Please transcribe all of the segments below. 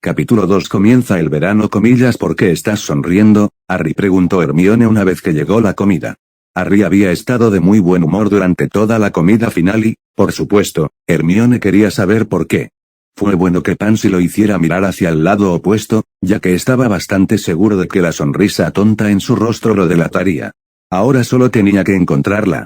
Capítulo 2. Comienza el verano. ¿Por qué estás sonriendo, Harry?, preguntó Hermione una vez que llegó la comida. Harry había estado de muy buen humor durante toda la comida final y, por supuesto, Hermione quería saber por qué. Fue bueno que Pansy lo hiciera mirar hacia el lado opuesto, ya que estaba bastante seguro de que la sonrisa tonta en su rostro lo delataría. Ahora solo tenía que encontrar la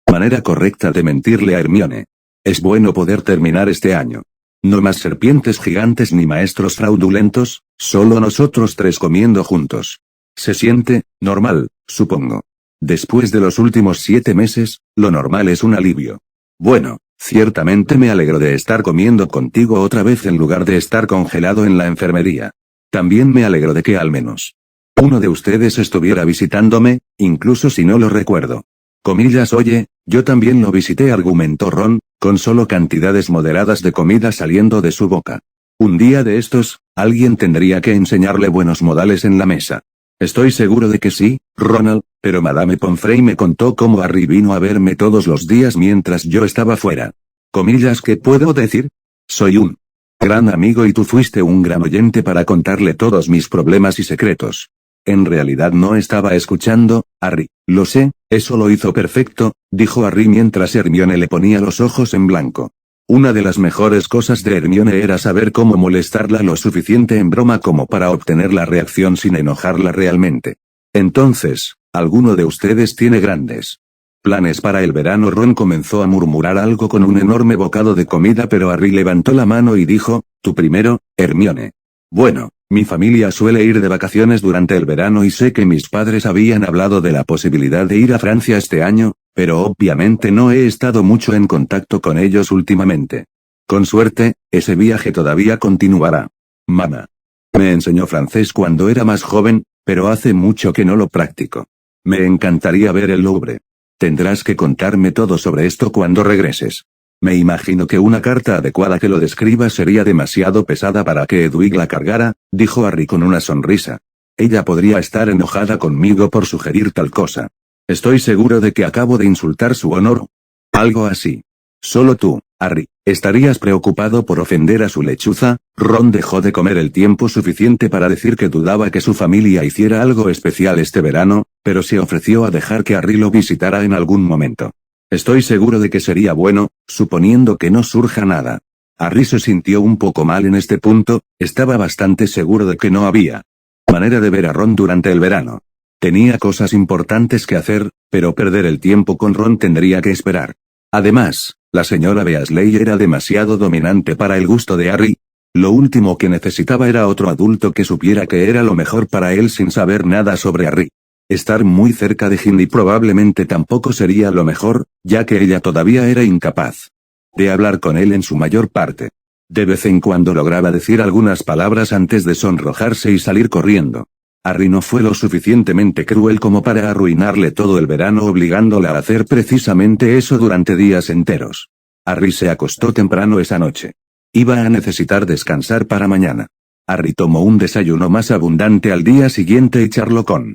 manera correcta de mentirle a Hermione. Es bueno poder terminar este año. No más serpientes gigantes ni maestros fraudulentos, solo nosotros tres comiendo juntos. Se siente normal, supongo. Después de los últimos 7 meses, lo normal es un alivio. Bueno, ciertamente me alegro de estar comiendo contigo otra vez en lugar de estar congelado en la enfermería. También me alegro de que al menos uno de ustedes estuviera visitándome, incluso si no lo recuerdo. Comillas. Oye, yo también lo visité, argumentó Ron, con solo cantidades moderadas de comida saliendo de su boca. Un día de estos, alguien tendría que enseñarle buenos modales en la mesa. Estoy seguro de que sí, Ronald, pero Madame Pomfrey me contó cómo Harry vino a verme todos los días mientras yo estaba fuera. Comillas. ¿Qué puedo decir? Soy un gran amigo y tú fuiste un gran oyente para contarle todos mis problemas y secretos. En realidad no estaba escuchando, Harry. Lo sé, eso lo hizo perfecto, dijo Harry mientras Hermione le ponía los ojos en blanco. Una de las mejores cosas de Hermione era saber cómo molestarla lo suficiente en broma como para obtener la reacción sin enojarla realmente. Entonces, ¿alguno de ustedes tiene grandes planes para el verano? Ron comenzó a murmurar algo con un enorme bocado de comida, pero Harry levantó la mano y dijo, tú primero, Hermione. Bueno, mi familia suele ir de vacaciones durante el verano y sé que mis padres habían hablado de la posibilidad de ir a Francia este año, pero obviamente no he estado mucho en contacto con ellos últimamente. Con suerte, ese viaje todavía continuará. Mamá me enseñó francés cuando era más joven, pero hace mucho que no lo practico. Me encantaría ver el Louvre. Tendrás que contarme todo sobre esto cuando regreses. Me imagino que una carta adecuada que lo describa sería demasiado pesada para que Hedwig la cargara, dijo Harry con una sonrisa. Ella podría estar enojada conmigo por sugerir tal cosa. Estoy seguro de que acabo de insultar su honor. Algo así. Solo tú, Harry, estarías preocupado por ofender a su lechuza. Ron dejó de comer el tiempo suficiente para decir que dudaba que su familia hiciera algo especial este verano, pero se ofreció a dejar que Harry lo visitara en algún momento. Estoy seguro de que sería bueno, suponiendo que no surja nada. Harry se sintió un poco mal en este punto, estaba bastante seguro de que no había manera de ver a Ron durante el verano. Tenía cosas importantes que hacer, pero perder el tiempo con Ron tendría que esperar. Además, la señora Weasley era demasiado dominante para el gusto de Harry. Lo último que necesitaba era otro adulto que supiera que era lo mejor para él sin saber nada sobre Harry. Estar muy cerca de Ginny probablemente tampoco sería lo mejor, ya que ella todavía era incapaz de hablar con él en su mayor parte. De vez en cuando lograba decir algunas palabras antes de sonrojarse y salir corriendo. Harry no fue lo suficientemente cruel como para arruinarle todo el verano obligándola a hacer precisamente eso durante días enteros. Harry se acostó temprano esa noche. Iba a necesitar descansar para mañana. Harry tomó un desayuno más abundante al día siguiente y charló con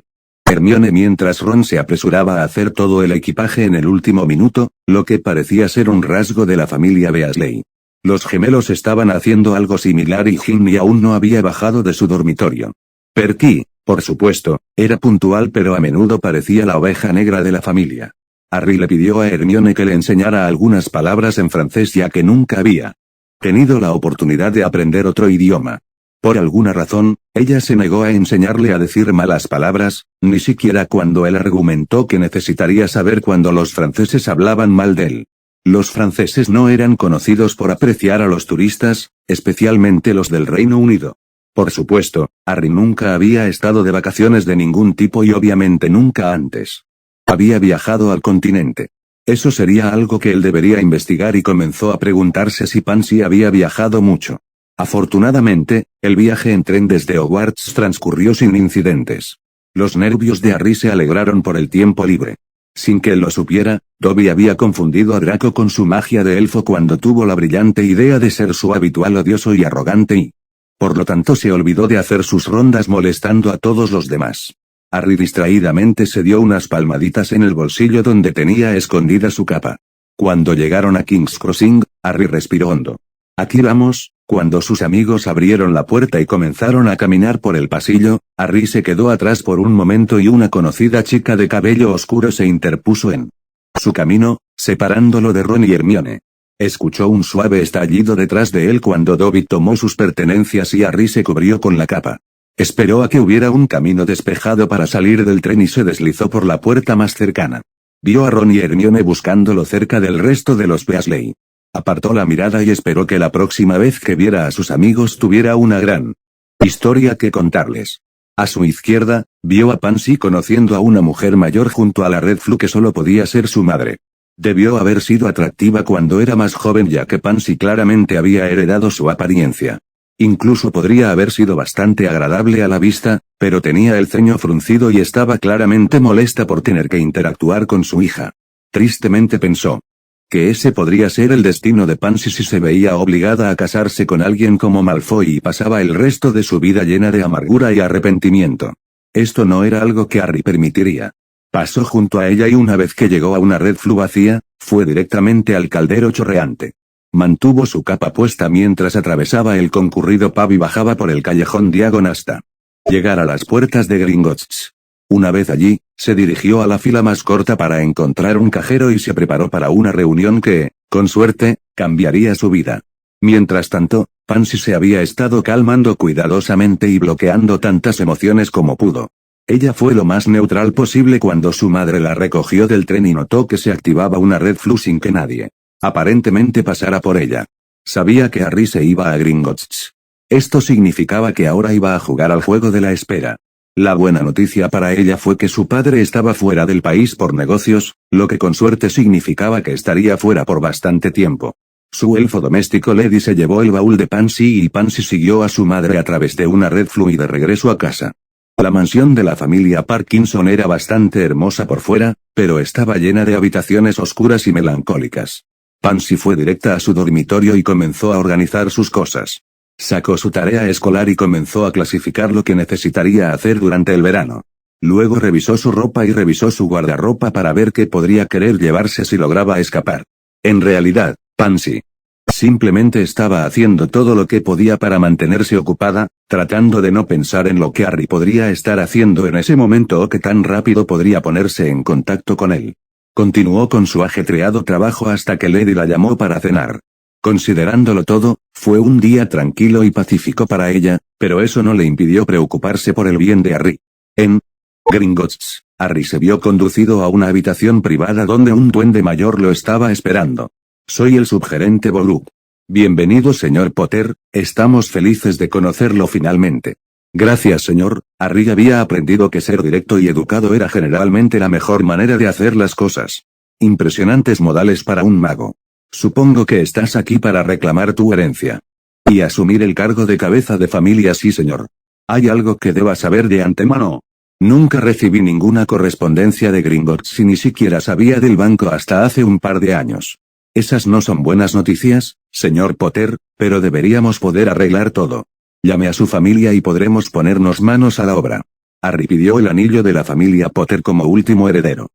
Hermione mientras Ron se apresuraba a hacer todo el equipaje en el último minuto, lo que parecía ser un rasgo de la familia Weasley. Los gemelos estaban haciendo algo similar y Ginny aún no había bajado de su dormitorio. Perky, por supuesto, era puntual pero a menudo parecía la oveja negra de la familia. Harry le pidió a Hermione que le enseñara algunas palabras en francés ya que nunca había tenido la oportunidad de aprender otro idioma. Por alguna razón, ella se negó a enseñarle a decir malas palabras, ni siquiera cuando él argumentó que necesitaría saber cuando los franceses hablaban mal de él. Los franceses no eran conocidos por apreciar a los turistas, especialmente los del Reino Unido. Por supuesto, Harry nunca había estado de vacaciones de ningún tipo y obviamente nunca antes había viajado al continente. Eso sería algo que él debería investigar y comenzó a preguntarse si Pansy había viajado mucho. Afortunadamente, el viaje en tren desde Hogwarts transcurrió sin incidentes. Los nervios de Harry se alegraron por el tiempo libre. Sin que él lo supiera, Dobby había confundido a Draco con su magia de elfo cuando tuvo la brillante idea de ser su habitual odioso y arrogante y, por lo tanto, se olvidó de hacer sus rondas molestando a todos los demás. Harry distraídamente se dio unas palmaditas en el bolsillo donde tenía escondida su capa. Cuando llegaron a King's Crossing, Harry respiró hondo. Aquí vamos, Cuando sus amigos abrieron la puerta y comenzaron a caminar por el pasillo, Harry se quedó atrás por un momento y una conocida chica de cabello oscuro se interpuso en su camino, separándolo de Ron y Hermione. Escuchó un suave estallido detrás de él cuando Dobby tomó sus pertenencias y Harry se cubrió con la capa. Esperó a que hubiera un camino despejado para salir del tren y se deslizó por la puerta más cercana. Vio a Ron y Hermione buscándolo cerca del resto de los Weasley. Apartó la mirada y esperó que la próxima vez que viera a sus amigos tuviera una gran historia que contarles. A su izquierda, vio a Pansy conociendo a una mujer mayor junto a la Red Flu que solo podía ser su madre. Debió haber sido atractiva cuando era más joven ya que Pansy claramente había heredado su apariencia. Incluso podría haber sido bastante agradable a la vista, pero tenía el ceño fruncido y estaba claramente molesta por tener que interactuar con su hija. Tristemente pensó que ese podría ser el destino de Pansy si se veía obligada a casarse con alguien como Malfoy y pasaba el resto de su vida llena de amargura y arrepentimiento. Esto no era algo que Harry permitiría. Pasó junto a ella y una vez que llegó a una Red Flu vacía, fue directamente al caldero chorreante. Mantuvo su capa puesta mientras atravesaba el concurrido pub y bajaba por el callejón Diagon hasta llegar a las puertas de Gringotts. Una vez allí, se dirigió a la fila más corta para encontrar un cajero y se preparó para una reunión que, con suerte, cambiaría su vida. Mientras tanto, Pansy se había estado calmando cuidadosamente y bloqueando tantas emociones como pudo. Ella fue lo más neutral posible cuando su madre la recogió del tren y notó que se activaba una Red Flu sin que nadie, aparentemente, pasara por ella. Sabía que Harry se iba a Gringotts. Esto significaba que ahora iba a jugar al juego de la espera. La buena noticia para ella fue que su padre estaba fuera del país por negocios, lo que con suerte significaba que estaría fuera por bastante tiempo. Su elfo doméstico Lady se llevó el baúl de Pansy y Pansy siguió a su madre a través de una Red Flu y de regreso a casa. La mansión de la familia Parkinson era bastante hermosa por fuera, pero estaba llena de habitaciones oscuras y melancólicas. Pansy fue directa a su dormitorio y comenzó a organizar sus cosas. Sacó su tarea escolar y comenzó a clasificar lo que necesitaría hacer durante el verano. Luego revisó su ropa y revisó su guardarropa para ver qué podría querer llevarse si lograba escapar. En realidad, Pansy simplemente estaba haciendo todo lo que podía para mantenerse ocupada, tratando de no pensar en lo que Harry podría estar haciendo en ese momento o que tan rápido podría ponerse en contacto con él. Continuó con su ajetreado trabajo hasta que Lady la llamó para cenar. Considerándolo todo, fue un día tranquilo y pacífico para ella, pero eso no le impidió preocuparse por el bien de Harry. En Gringotts, Harry se vio conducido a una habitación privada donde un duende mayor lo estaba esperando. Soy el subgerente Boluk. Bienvenido, señor Potter, estamos felices de conocerlo finalmente. Gracias, señor. Harry había aprendido que ser directo y educado era generalmente la mejor manera de hacer las cosas. Impresionantes modales para un mago. Supongo que estás aquí para reclamar tu herencia. Y asumir el cargo de cabeza de familia, sí, señor. ¿Hay algo que deba saber de antemano? Nunca recibí ninguna correspondencia de Gringotts y ni siquiera sabía del banco hasta hace un par de años. Esas no son buenas noticias, señor Potter, pero deberíamos poder arreglar todo. Llame a su familia y podremos ponernos manos a la obra. Harry pidió el anillo de la familia Potter como último heredero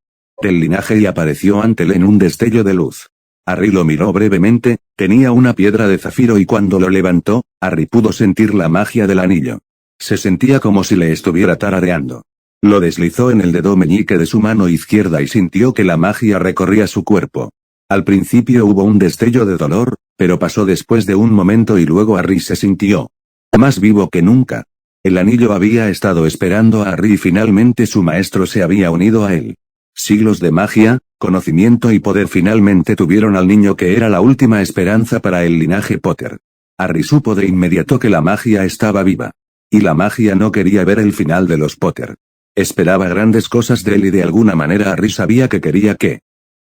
del linaje y apareció ante él en un destello de luz. Harry lo miró brevemente, tenía una piedra de zafiro y cuando lo levantó, Harry pudo sentir la magia del anillo. Se sentía como si le estuviera tarareando. Lo deslizó en el dedo meñique de su mano izquierda y sintió que la magia recorría su cuerpo. Al principio hubo un destello de dolor, pero pasó después de un momento y luego Harry se sintió más vivo que nunca. El anillo había estado esperando a Harry y finalmente su maestro se había unido a él. Siglos de magia, conocimiento y poder finalmente tuvieron al niño que era la última esperanza para el linaje Potter. Harry supo de inmediato que la magia estaba viva. Y la magia no quería ver el final de los Potter. Esperaba grandes cosas de él y de alguna manera Harry sabía que quería que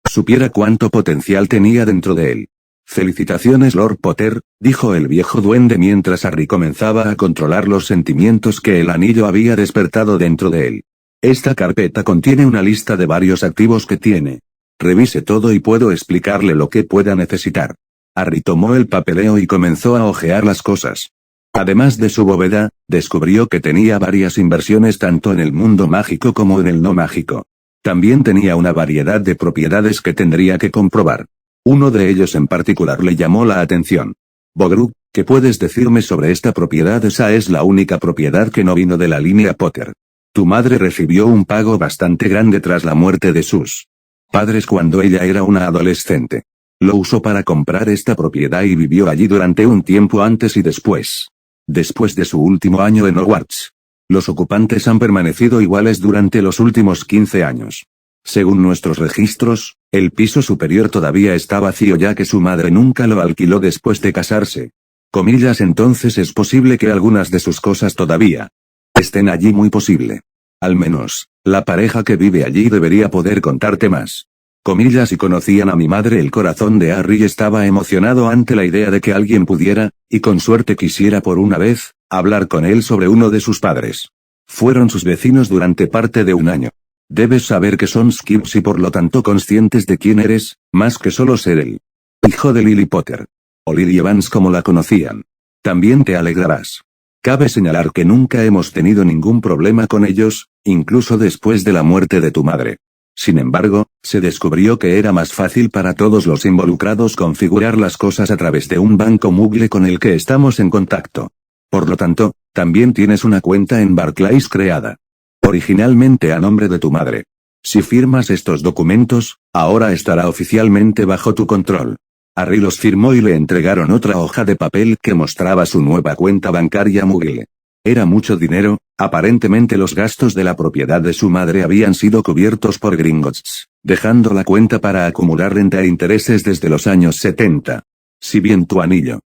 supiera cuánto potencial tenía dentro de él. Felicitaciones, Lord Potter, dijo el viejo duende mientras Harry comenzaba a controlar los sentimientos que el anillo había despertado dentro de él. Esta carpeta contiene una lista de varios activos que tiene. Revise todo y puedo explicarle lo que pueda necesitar. Harry tomó el papeleo y comenzó a hojear las cosas. Además de su bóveda, descubrió que tenía varias inversiones tanto en el mundo mágico como en el no mágico. También tenía una variedad de propiedades que tendría que comprobar. Uno de ellos en particular le llamó la atención. Bogruk, ¿qué puedes decirme sobre esta propiedad? Esa es la única propiedad que no vino de la línea Potter. Tu madre recibió un pago bastante grande tras la muerte de sus padres cuando ella era una adolescente. Lo usó para comprar esta propiedad y vivió allí durante un tiempo antes y después. Después de su último año en Hogwarts. Los ocupantes han permanecido iguales durante los últimos 15 años. Según nuestros registros, el piso superior todavía está vacío ya que su madre nunca lo alquiló después de casarse. Comillas, entonces es posible que algunas de sus cosas todavía estén allí, muy posible. Al menos, la pareja que vive allí debería poder contarte más. Comillas, si conocían a mi madre. El corazón de Harry estaba emocionado ante la idea de que alguien pudiera, y con suerte quisiera por una vez, hablar con él sobre uno de sus padres. Fueron sus vecinos durante parte de un año. Debes saber que son Skips y por lo tanto conscientes de quién eres, más que solo ser el hijo de Lily Potter. O Lily Evans como la conocían. También te alegrarás. Cabe señalar que nunca hemos tenido ningún problema con ellos, incluso después de la muerte de tu madre. Sin embargo, se descubrió que era más fácil para todos los involucrados configurar las cosas a través de un banco Moogle con el que estamos en contacto. Por lo tanto, también tienes una cuenta en Barclays creada originalmente a nombre de tu madre. Si firmas estos documentos, ahora estará oficialmente bajo tu control. Harry los firmó y le entregaron otra hoja de papel que mostraba su nueva cuenta bancaria Moogle. Era mucho dinero, aparentemente los gastos de la propiedad de su madre habían sido cubiertos por Gringotts, dejando la cuenta para acumular renta e intereses desde los años 70. Si bien tu anillo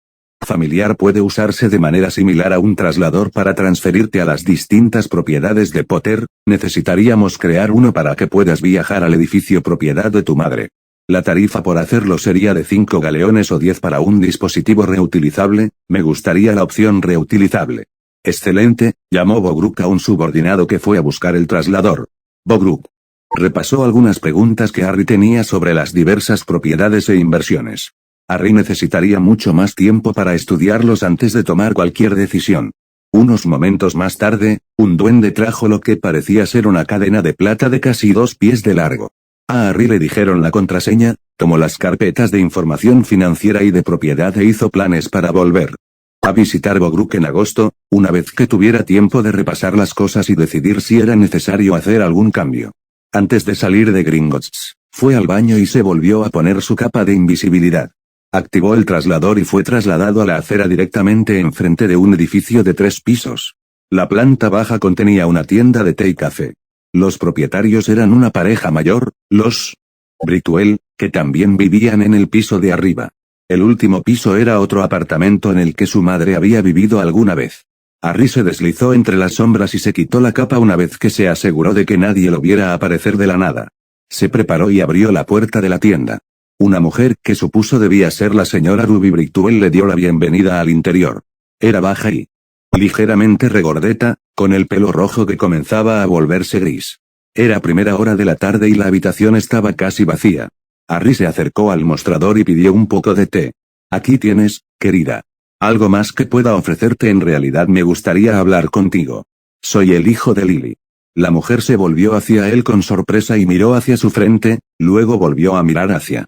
familiar puede usarse de manera similar a un traslador para transferirte a las distintas propiedades de Potter, necesitaríamos crear uno para que puedas viajar al edificio propiedad de tu madre. La tarifa por hacerlo sería de 5 galeones o 10 para un dispositivo reutilizable. Me gustaría la opción reutilizable. Excelente, llamó Bogruk a un subordinado que fue a buscar el traslador. Bogruk repasó algunas preguntas que Harry tenía sobre las diversas propiedades e inversiones. Harry necesitaría mucho más tiempo para estudiarlos antes de tomar cualquier decisión. Unos momentos más tarde, un duende trajo lo que parecía ser una cadena de plata de casi 2 pies de largo. A Harry le dijeron la contraseña, tomó las carpetas de información financiera y de propiedad e hizo planes para volver a visitar Bogruk en agosto, una vez que tuviera tiempo de repasar las cosas y decidir si era necesario hacer algún cambio. Antes de salir de Gringotts, fue al baño y se volvió a poner su capa de invisibilidad. Activó el traslador y fue trasladado a la acera directamente enfrente de un edificio de 3 pisos. La planta baja contenía una tienda de té y café. Los propietarios eran una pareja mayor, los Britwell, que también vivían en el piso de arriba. El último piso era otro apartamento en el que su madre había vivido alguna vez. Harry se deslizó entre las sombras y se quitó la capa una vez que se aseguró de que nadie lo viera aparecer de la nada. Se preparó y abrió la puerta de la tienda. Una mujer que supuso debía ser la señora Ruby Britwell le dio la bienvenida al interior. Era baja y ligeramente regordeta, con el pelo rojo que comenzaba a volverse gris. Era primera hora de la tarde y la habitación estaba casi vacía. Harry se acercó al mostrador y pidió un poco de té. Aquí tienes, querida. ¿Algo más que pueda ofrecerte? En realidad me gustaría hablar contigo. Soy el hijo de Lily. La mujer se volvió hacia él con sorpresa y miró hacia su frente, luego volvió a mirar hacia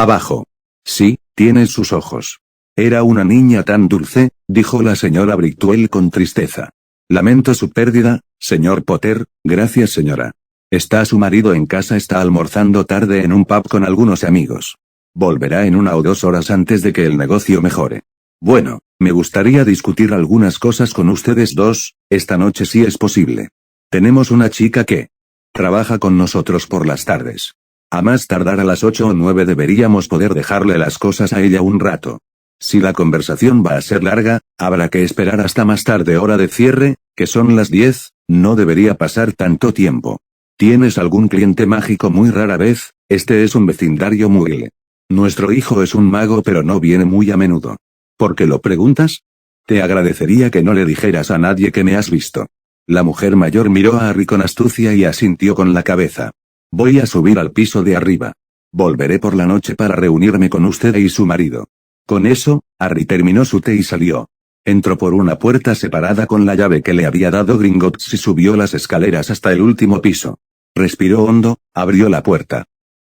abajo. Sí, tienes sus ojos. Era una niña tan dulce, dijo la señora Britwell con tristeza. Lamento su pérdida, señor Potter. Gracias, señora. ¿Está su marido en casa? Está almorzando tarde en un pub con algunos amigos. Volverá en 1 o 2 horas antes de que el negocio mejore. Bueno, me gustaría discutir algunas cosas con ustedes dos, esta noche si es posible. Tenemos una chica que trabaja con nosotros por las tardes. A más tardar a las 8 o 9 deberíamos poder dejarle las cosas a ella un rato. Si la conversación va a ser larga, habrá que esperar hasta más tarde hora de cierre, que son las 10, no debería pasar tanto tiempo. ¿Tienes algún cliente mágico? Muy rara vez, este es un vecindario Moogle. Nuestro hijo es un mago pero no viene muy a menudo. ¿Por qué lo preguntas? Te agradecería que no le dijeras a nadie que me has visto. La mujer mayor miró a Harry con astucia y asintió con la cabeza. Voy a subir al piso de arriba. Volveré por la noche para reunirme con usted y su marido. Con eso, Harry terminó su té y salió. Entró por una puerta separada con la llave que le había dado Gringotts y subió las escaleras hasta el último piso. Respiró hondo, abrió la puerta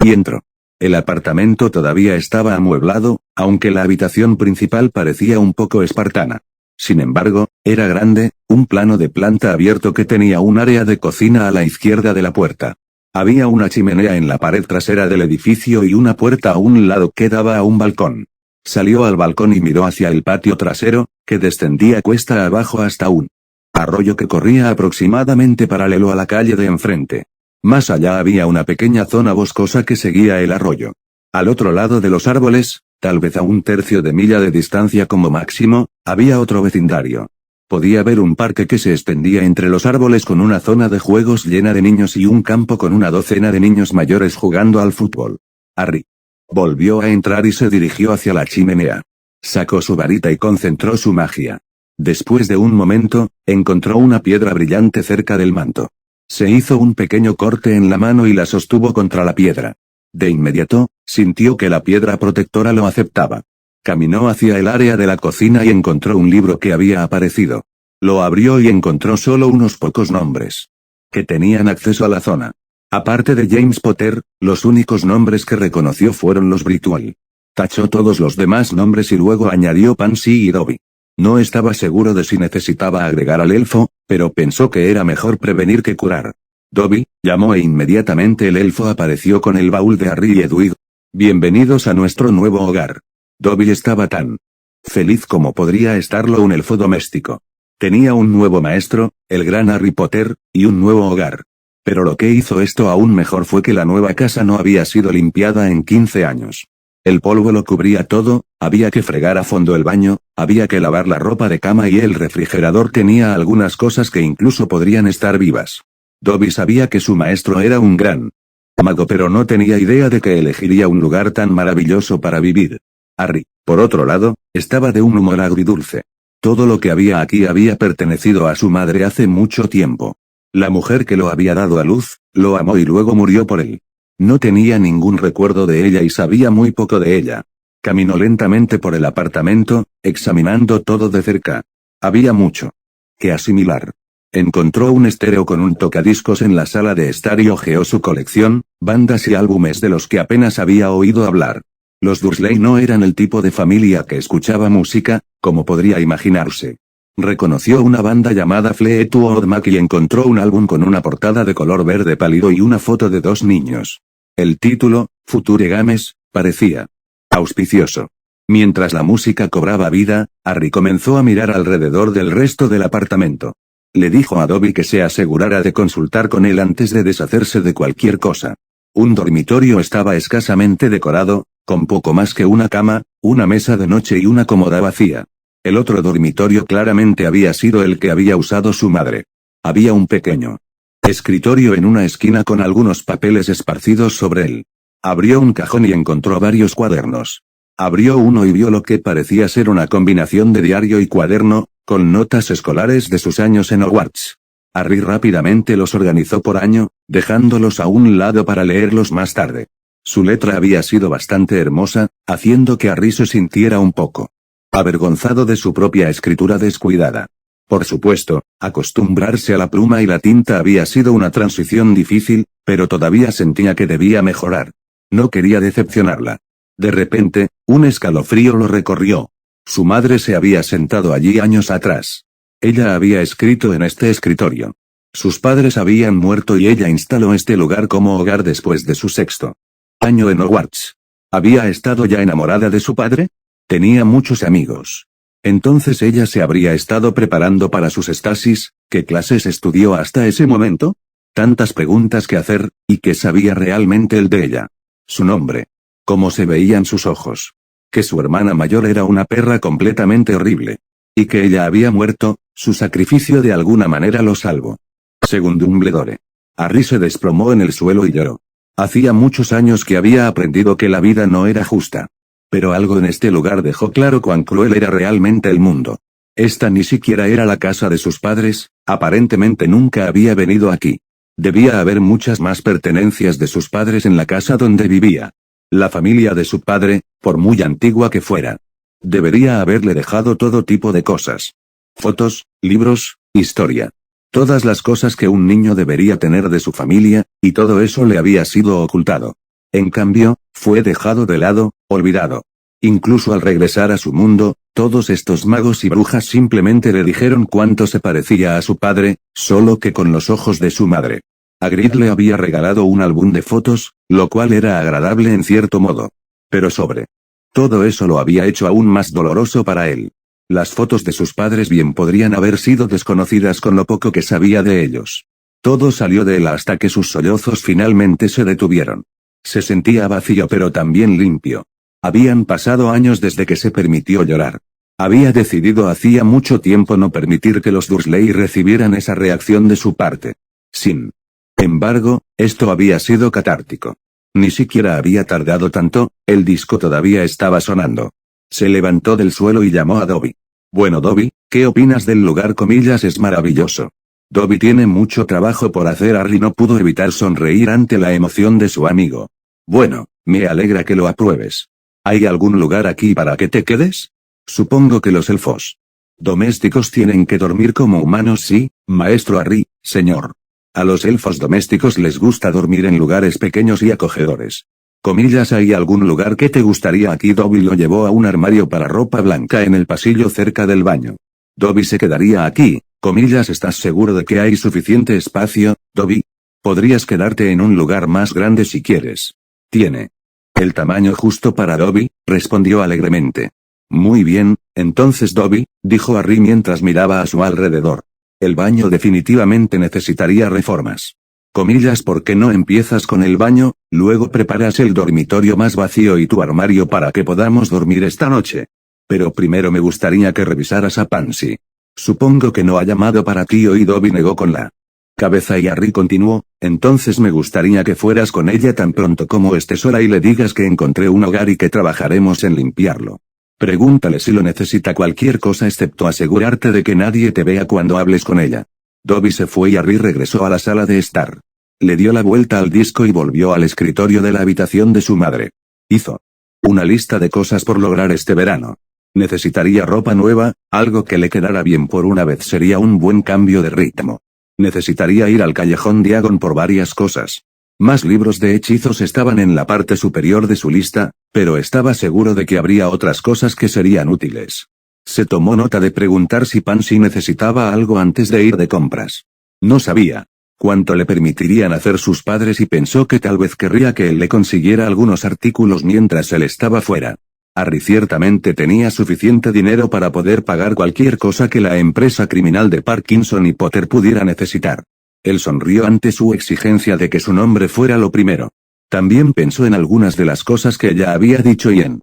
y entró. El apartamento todavía estaba amueblado, aunque la habitación principal parecía un poco espartana. Sin embargo, era grande, un plano de planta abierto que tenía un área de cocina a la izquierda de la puerta. Había una chimenea en la pared trasera del edificio y una puerta a un lado que daba a un balcón. Salió al balcón y miró hacia el patio trasero, que descendía cuesta abajo hasta un arroyo que corría aproximadamente paralelo a la calle de enfrente. Más allá había una pequeña zona boscosa que seguía el arroyo. Al otro lado de los árboles, tal vez a un tercio de milla de distancia como máximo, había otro vecindario. Podía ver un parque que se extendía entre los árboles con una zona de juegos llena de niños y un campo con una docena de niños mayores jugando al fútbol. Harry volvió a entrar y se dirigió hacia la chimenea. Sacó su varita y concentró su magia. Después de un momento, encontró una piedra brillante cerca del manto. Se hizo un pequeño corte en la mano y la sostuvo contra la piedra. De inmediato, sintió que la piedra protectora lo aceptaba. Caminó hacia el área de la cocina y encontró un libro que había aparecido. Lo abrió y encontró solo unos pocos nombres que tenían acceso a la zona. Aparte de James Potter, los únicos nombres que reconoció fueron los Britwell. Tachó todos los demás nombres y luego añadió Pansy y Dobby. No estaba seguro de si necesitaba agregar al elfo, pero pensó que era mejor prevenir que curar. Dobby, llamó e inmediatamente el elfo apareció con el baúl de Harry y Edwig. Bienvenidos a nuestro nuevo hogar. Dobby estaba tan feliz como podría estarlo un elfo doméstico. Tenía un nuevo maestro, el gran Harry Potter, y un nuevo hogar. Pero lo que hizo esto aún mejor fue que la nueva casa no había sido limpiada en 15 años. El polvo lo cubría todo, había que fregar a fondo el baño, había que lavar la ropa de cama y el refrigerador tenía algunas cosas que incluso podrían estar vivas. Dobby sabía que su maestro era un gran mago, pero no tenía idea de que elegiría un lugar tan maravilloso para vivir. Harry, por otro lado, estaba de un humor agridulce. Todo lo que había aquí había pertenecido a su madre hace mucho tiempo. La mujer que lo había dado a luz, lo amó y luego murió por él. No tenía ningún recuerdo de ella y sabía muy poco de ella. Caminó lentamente por el apartamento, examinando todo de cerca. Había mucho que asimilar. Encontró un estéreo con un tocadiscos en la sala de estar y hojeó su colección, bandas y álbumes de los que apenas había oído hablar. Los Dursley no eran el tipo de familia que escuchaba música, como podría imaginarse. Reconoció una banda llamada Fleetwood Mac y encontró un álbum con una portada de color verde pálido y una foto de dos niños. El título, Future Games, parecía auspicioso. Mientras la música cobraba vida, Harry comenzó a mirar alrededor del resto del apartamento. Le dijo a Dobby que se asegurara de consultar con él antes de deshacerse de cualquier cosa. Un dormitorio estaba escasamente decorado, con poco más que una cama, una mesa de noche y una cómoda vacía. El otro dormitorio claramente había sido el que había usado su madre. Había un pequeño escritorio en una esquina con algunos papeles esparcidos sobre él. Abrió un cajón y encontró varios cuadernos. Abrió uno y vio lo que parecía ser una combinación de diario y cuaderno, con notas escolares de sus años en Hogwarts. Harry rápidamente los organizó por año, dejándolos a un lado para leerlos más tarde. Su letra había sido bastante hermosa, haciendo que Harry se sintiera un poco avergonzado de su propia escritura descuidada. Por supuesto, acostumbrarse a la pluma y la tinta había sido una transición difícil, pero todavía sentía que debía mejorar. No quería decepcionarla. De repente, un escalofrío lo recorrió. Su madre se había sentado allí años atrás. Ella había escrito en este escritorio. Sus padres habían muerto y ella instaló este lugar como hogar después de su 6º año en Hogwarts. ¿Había estado ya enamorada de su padre? Tenía muchos amigos. Entonces ella se habría estado preparando para sus estasis. ¿Qué clases estudió hasta ese momento? Tantas preguntas que hacer, y ¿qué sabía realmente él de ella? Su nombre. Cómo se veían sus ojos. Que su hermana mayor era una perra completamente horrible. Y que ella había muerto, su sacrificio de alguna manera lo salvó. Según Dumbledore. Harry se desplomó en el suelo y lloró. Hacía muchos años que había aprendido que la vida no era justa. Pero algo en este lugar dejó claro cuán cruel era realmente el mundo. Esta ni siquiera era la casa de sus padres, aparentemente nunca había venido aquí. Debía haber muchas más pertenencias de sus padres en la casa donde vivía. La familia de su padre, por muy antigua que fuera, debería haberle dejado todo tipo de cosas. Fotos, libros, historia. Todas las cosas que un niño debería tener de su familia, y todo eso le había sido ocultado. En cambio, fue dejado de lado, olvidado. Incluso al regresar a su mundo, todos estos magos y brujas simplemente le dijeron cuánto se parecía a su padre, solo que con los ojos de su madre. Hagrid le había regalado un álbum de fotos, lo cual era agradable en cierto modo. Pero sobre todo eso lo había hecho aún más doloroso para él. Las fotos de sus padres bien podrían haber sido desconocidas con lo poco que sabía de ellos. Todo salió de él hasta que sus sollozos finalmente se detuvieron. Se sentía vacío pero también limpio. Habían pasado años desde que se permitió llorar. Había decidido hacía mucho tiempo no permitir que los Dursley recibieran esa reacción de su parte. Sin embargo, esto había sido catártico. Ni siquiera había tardado tanto, el disco todavía estaba sonando. Se levantó del suelo y llamó a Dobby. Bueno Dobby, ¿qué opinas del lugar? Es maravilloso. Dobby tiene mucho trabajo por hacer. Harry no pudo evitar sonreír ante la emoción de su amigo. Bueno, me alegra que lo apruebes. ¿Hay algún lugar aquí para que te quedes? Supongo que los elfos domésticos tienen que dormir como humanos. Sí, maestro Harry, señor. A los elfos domésticos les gusta dormir en lugares pequeños y acogedores. ¿Hay algún lugar que te gustaría aquí? Dobby lo llevó a un armario para ropa blanca en el pasillo cerca del baño. Dobby se quedaría aquí, ¿estás seguro de que hay suficiente espacio, Dobby? Podrías quedarte en un lugar más grande si quieres. Tiene el tamaño justo para Dobby, respondió alegremente. Muy bien, entonces Dobby, dijo Harry mientras miraba a su alrededor. El baño definitivamente necesitaría reformas. ¿Por qué no empiezas con el baño, luego preparas el dormitorio más vacío y tu armario para que podamos dormir esta noche? Pero primero me gustaría que revisaras a Pansy. Supongo que no ha llamado para ti hoy. Dobby negó con la cabeza y Harry continuó, entonces me gustaría que fueras con ella tan pronto como estés sola y le digas que encontré un hogar y que trabajaremos en limpiarlo. Pregúntale si lo necesita cualquier cosa excepto asegurarte de que nadie te vea cuando hables con ella. Dobby se fue y Harry regresó a la sala de estar. Le dio la vuelta al disco y volvió al escritorio de la habitación de su madre. Hizo una lista de cosas por lograr este verano. Necesitaría ropa nueva, algo que le quedara bien por una vez sería un buen cambio de ritmo. Necesitaría ir al callejón Diagon por varias cosas. Más libros de hechizos estaban en la parte superior de su lista, pero estaba seguro de que habría otras cosas que serían útiles. Se tomó nota de preguntar si Pansy necesitaba algo antes de ir de compras. No sabía cuánto le permitirían hacer sus padres y pensó que tal vez querría que él le consiguiera algunos artículos mientras él estaba fuera. Harry ciertamente tenía suficiente dinero para poder pagar cualquier cosa que la empresa criminal de Parkinson y Potter pudiera necesitar. Él sonrió ante su exigencia de que su nombre fuera lo primero. También pensó en algunas de las cosas que ella había dicho y en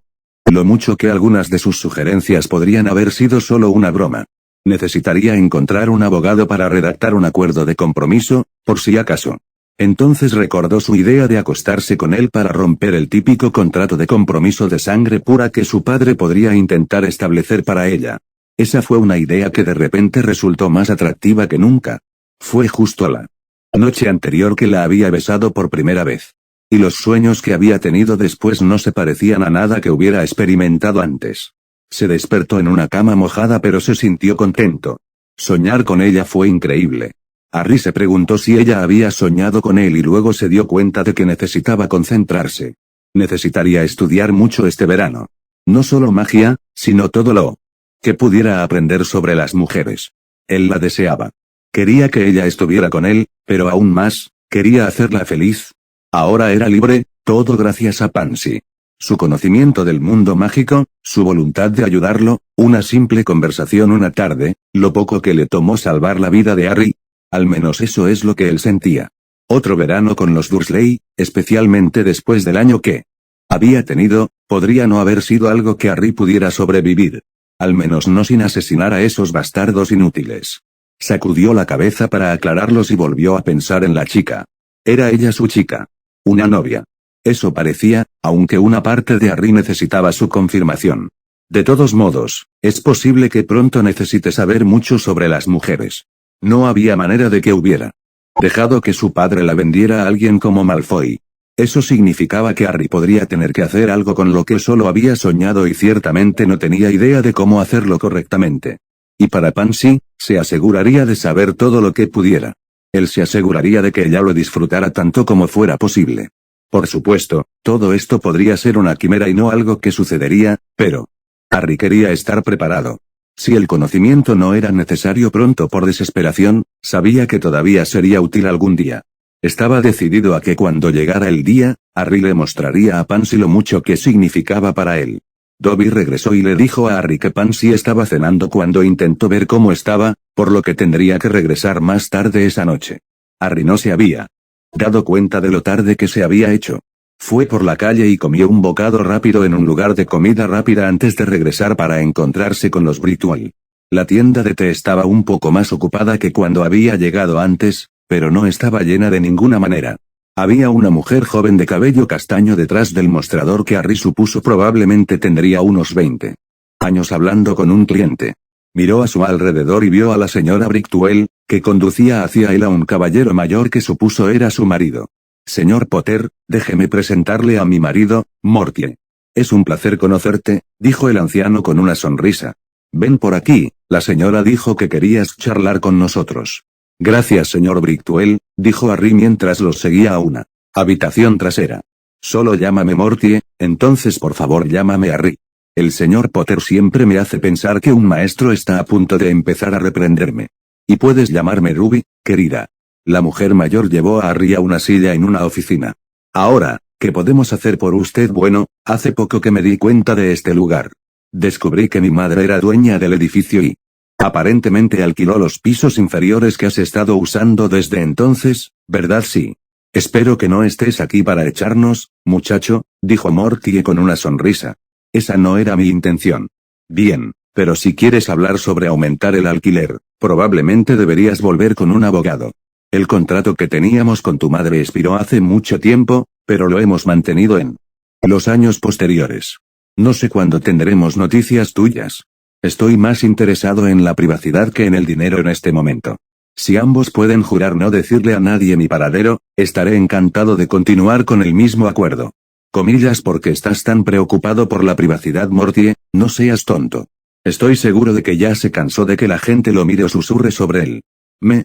lo mucho que algunas de sus sugerencias podrían haber sido solo una broma. Necesitaría encontrar un abogado para redactar un acuerdo de compromiso, por si acaso. Entonces recordó su idea de acostarse con él para romper el típico contrato de compromiso de sangre pura que su padre podría intentar establecer para ella. Esa fue una idea que de repente resultó más atractiva que nunca. Fue justo la noche anterior que la había besado por primera vez. Y los sueños que había tenido después no se parecían a nada que hubiera experimentado antes. Se despertó en una cama mojada pero se sintió contento. Soñar con ella fue increíble. Harry se preguntó si ella había soñado con él y luego se dio cuenta de que necesitaba concentrarse. Necesitaría estudiar mucho este verano. No solo magia, sino todo lo que pudiera aprender sobre las mujeres. Él la deseaba. Quería que ella estuviera con él, pero aún más, quería hacerla feliz. Ahora era libre, todo gracias a Pansy. Su conocimiento del mundo mágico, su voluntad de ayudarlo, una simple conversación una tarde, lo poco que le tomó salvar la vida de Harry. Al menos eso es lo que él sentía. Otro verano con los Dursley, especialmente después del año que había tenido, podría no haber sido algo que Harry pudiera sobrevivir. Al menos no sin asesinar a esos bastardos inútiles. Sacudió la cabeza para aclararlos y volvió a pensar en la chica. Era ella su chica. Una novia. Eso parecía, aunque una parte de Harry necesitaba su confirmación. De todos modos, es posible que pronto necesite saber mucho sobre las mujeres. No había manera de que hubiera dejado que su padre la vendiera a alguien como Malfoy. Eso significaba que Harry podría tener que hacer algo con lo que solo había soñado y ciertamente no tenía idea de cómo hacerlo correctamente. Y para Pansy, se aseguraría de saber todo lo que pudiera. Él se aseguraría de que ella lo disfrutara tanto como fuera posible. Por supuesto, todo esto podría ser una quimera y no algo que sucedería, pero Harry quería estar preparado. Si el conocimiento no era necesario pronto por desesperación, sabía que todavía sería útil algún día. Estaba decidido a que cuando llegara el día, Harry le mostraría a Pansy lo mucho que significaba para él. Dobby regresó y le dijo a Harry que Pansy estaba cenando cuando intentó ver cómo estaba, por lo que tendría que regresar más tarde esa noche. Harry no se había dado cuenta de lo tarde que se había hecho. Fue por la calle y comió un bocado rápido en un lugar de comida rápida antes de regresar para encontrarse con los Britwell. La tienda de té estaba un poco más ocupada que cuando había llegado antes, pero no estaba llena de ninguna manera. Había una mujer joven de cabello castaño detrás del mostrador que Harry supuso probablemente tendría unos 20 años hablando con un cliente. Miró a su alrededor y vio a la señora Britwell, que conducía hacia él a un caballero mayor que supuso era su marido. Señor Potter, déjeme presentarle a mi marido, Mortie. Es un placer conocerte, dijo el anciano con una sonrisa. Ven por aquí, la señora dijo que querías charlar con nosotros. Gracias señor Britwell, dijo Harry mientras los seguía a una habitación trasera. Solo llámame Mortie, entonces por favor llámame Harry. El señor Potter siempre me hace pensar que un maestro está a punto de empezar a reprenderme. Y puedes llamarme Ruby, querida. La mujer mayor llevó a Harry a una silla en una oficina. Ahora, ¿qué podemos hacer por usted? Bueno, hace poco que me di cuenta de este lugar. Descubrí que mi madre era dueña del edificio y aparentemente alquiló los pisos inferiores que has estado usando desde entonces, ¿verdad? Sí. Espero que no estés aquí para echarnos, muchacho, dijo Mortie con una sonrisa. Esa no era mi intención. Bien, pero si quieres hablar sobre aumentar el alquiler, probablemente deberías volver con un abogado. El contrato que teníamos con tu madre expiró hace mucho tiempo, pero lo hemos mantenido en los años posteriores. No sé cuándo tendremos noticias tuyas. Estoy más interesado en la privacidad que en el dinero en este momento. Si ambos pueden jurar no decirle a nadie mi paradero, estaré encantado de continuar con el mismo acuerdo. Comillas porque estás tan preocupado por la privacidad Mortie, no seas tonto. Estoy seguro de que ya se cansó de que la gente lo mire o susurre sobre él. Me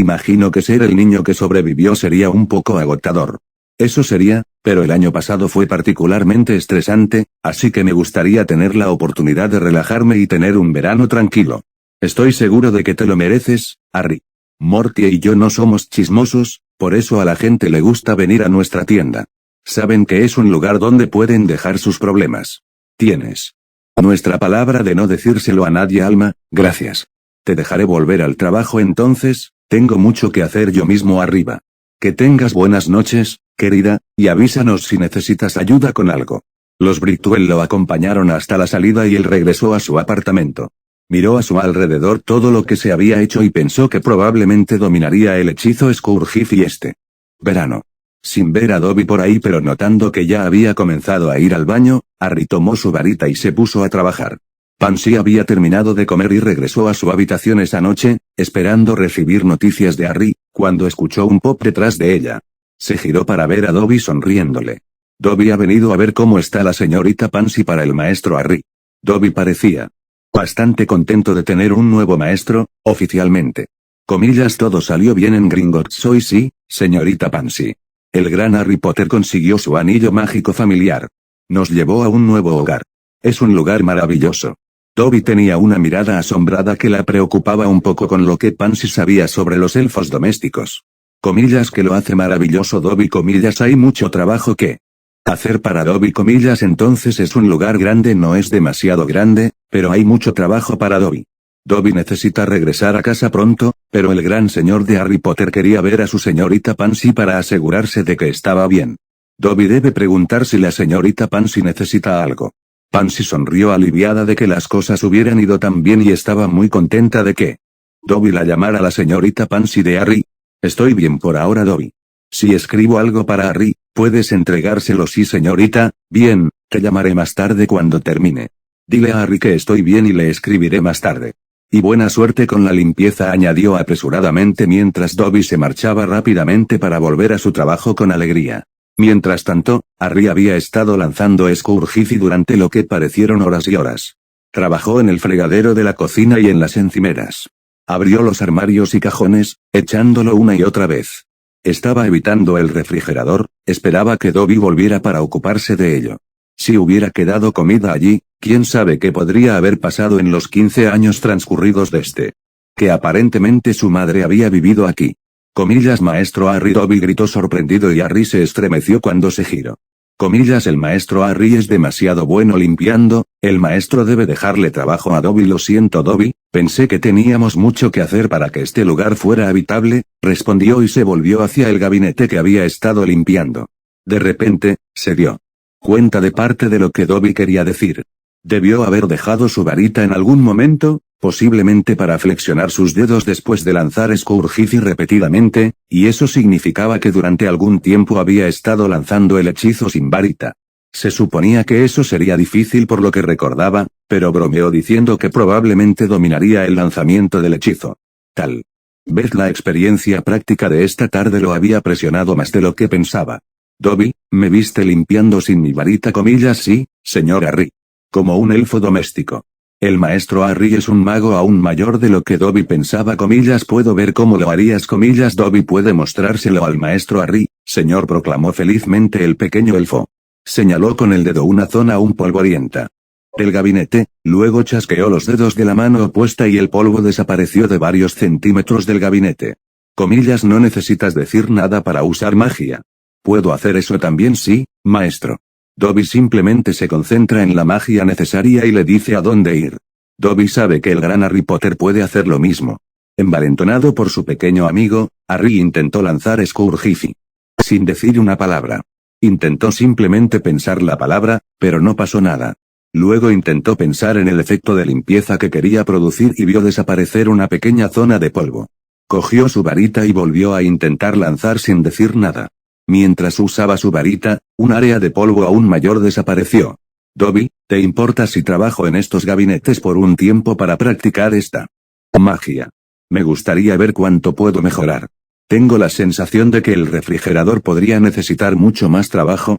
imagino que ser el niño que sobrevivió sería un poco agotador. Eso sería, pero el año pasado fue particularmente estresante, así que me gustaría tener la oportunidad de relajarme y tener un verano tranquilo. Estoy seguro de que te lo mereces, Harry. Mortie y yo no somos chismosos, por eso a la gente le gusta venir a nuestra tienda. Saben que es un lugar donde pueden dejar sus problemas. Tienes nuestra palabra de no decírselo a nadie, Alma, gracias. Te dejaré volver al trabajo entonces, tengo mucho que hacer yo mismo arriba. Que tengas buenas noches, querida, y avísanos si necesitas ayuda con algo. Los Britwell lo acompañaron hasta la salida y él regresó a su apartamento. Miró a su alrededor todo lo que se había hecho y pensó que probablemente dominaría el hechizo Scourge y este verano. Sin ver a Dobby por ahí pero notando que ya había comenzado a ir al baño, Harry tomó su varita y se puso a trabajar. Pansy había terminado de comer y regresó a su habitación esa noche, esperando recibir noticias de Harry, cuando escuchó un pop detrás de ella. Se giró para ver a Dobby sonriéndole. Dobby ha venido a ver cómo está la señorita Pansy para el maestro Harry. Dobby parecía bastante contento de tener un nuevo maestro, oficialmente. Comillas todo salió bien en Gringotts hoy sí, señorita Pansy. El gran Harry Potter consiguió su anillo mágico familiar. Nos llevó a un nuevo hogar. Es un lugar maravilloso. Dobby tenía una mirada asombrada que la preocupaba un poco con lo que Pansy sabía sobre los elfos domésticos. Comillas que lo hace maravilloso Dobby comillas hay mucho trabajo que hacer para Dobby comillas entonces es un lugar grande no es demasiado grande, pero hay mucho trabajo para Dobby. Dobby necesita regresar a casa pronto, pero el gran señor de Harry Potter quería ver a su señorita Pansy para asegurarse de que estaba bien. Dobby debe preguntar si la señorita Pansy necesita algo. Pansy sonrió aliviada de que las cosas hubieran ido tan bien y estaba muy contenta de que Dobby la llamara la señorita Pansy de Harry. Estoy bien por ahora Dobby. Si escribo algo para Harry, puedes entregárselo sí señorita, bien, te llamaré más tarde cuando termine. Dile a Harry que estoy bien y le escribiré más tarde. Y buena suerte con la limpieza añadió apresuradamente mientras Dobby se marchaba rápidamente para volver a su trabajo con alegría. Mientras tanto, Harry había estado lanzando Scourge durante lo que parecieron horas y horas. Trabajó en el fregadero de la cocina y en las encimeras. Abrió los armarios y cajones, echándolo una y otra vez. Estaba evitando el refrigerador, Esperaba que Dobby volviera para ocuparse de ello. Si hubiera quedado comida allí, quién sabe qué podría haber pasado en los 15 años transcurridos desde que aparentemente su madre había vivido aquí. Comillas maestro Harry. Dobby gritó sorprendido y Harry se estremeció cuando se giró. Comillas el maestro Harry es demasiado bueno limpiando, el maestro debe dejarle trabajo a Dobby. Lo siento Dobby, pensé que teníamos mucho que hacer para que este lugar fuera habitable, respondió y se volvió hacia el gabinete que había estado limpiando. De repente, se dio cuenta de parte de lo que Dobby quería decir. Debió haber dejado su varita en algún momento, posiblemente para flexionar sus dedos después de lanzar Scourgify repetidamente, y eso significaba que durante algún tiempo había estado lanzando el hechizo sin varita. Se suponía que eso sería difícil por lo que recordaba, pero bromeó diciendo que probablemente dominaría el lanzamiento del hechizo. Tal vez la experiencia práctica de esta tarde lo había presionado más de lo que pensaba. Dobby, ¿me viste limpiando sin mi varita? Comillas sí, señor Harry. Como un elfo doméstico. El maestro Harry es un mago aún mayor de lo que Dobby pensaba. Comillas puedo ver cómo lo harías. Comillas Dobby puede mostrárselo al maestro Harry, señor, proclamó felizmente el pequeño elfo. Señaló con el dedo una zona un polvorienta del gabinete, luego chasqueó los dedos de la mano opuesta y el polvo desapareció de varios centímetros del gabinete. Comillas no necesitas decir nada para usar magia. ¿Puedo hacer eso también? Sí, maestro. Dobby simplemente se concentra en la magia necesaria y le dice a dónde ir. Dobby sabe que el gran Harry Potter puede hacer lo mismo. Envalentonado por su pequeño amigo, Harry intentó lanzar Scourgify. Sin decir una palabra. Intentó simplemente pensar la palabra, pero no pasó nada. Luego intentó pensar en el efecto de limpieza que quería producir y vio desaparecer una pequeña zona de polvo. Cogió su varita y volvió a intentar lanzar sin decir nada. Mientras usaba su varita, un área de polvo aún mayor desapareció. Dobby, ¿te importa si trabajo en estos gabinetes por un tiempo para practicar esta magia? Me gustaría ver cuánto puedo mejorar. Tengo la sensación de que el refrigerador podría necesitar mucho más trabajo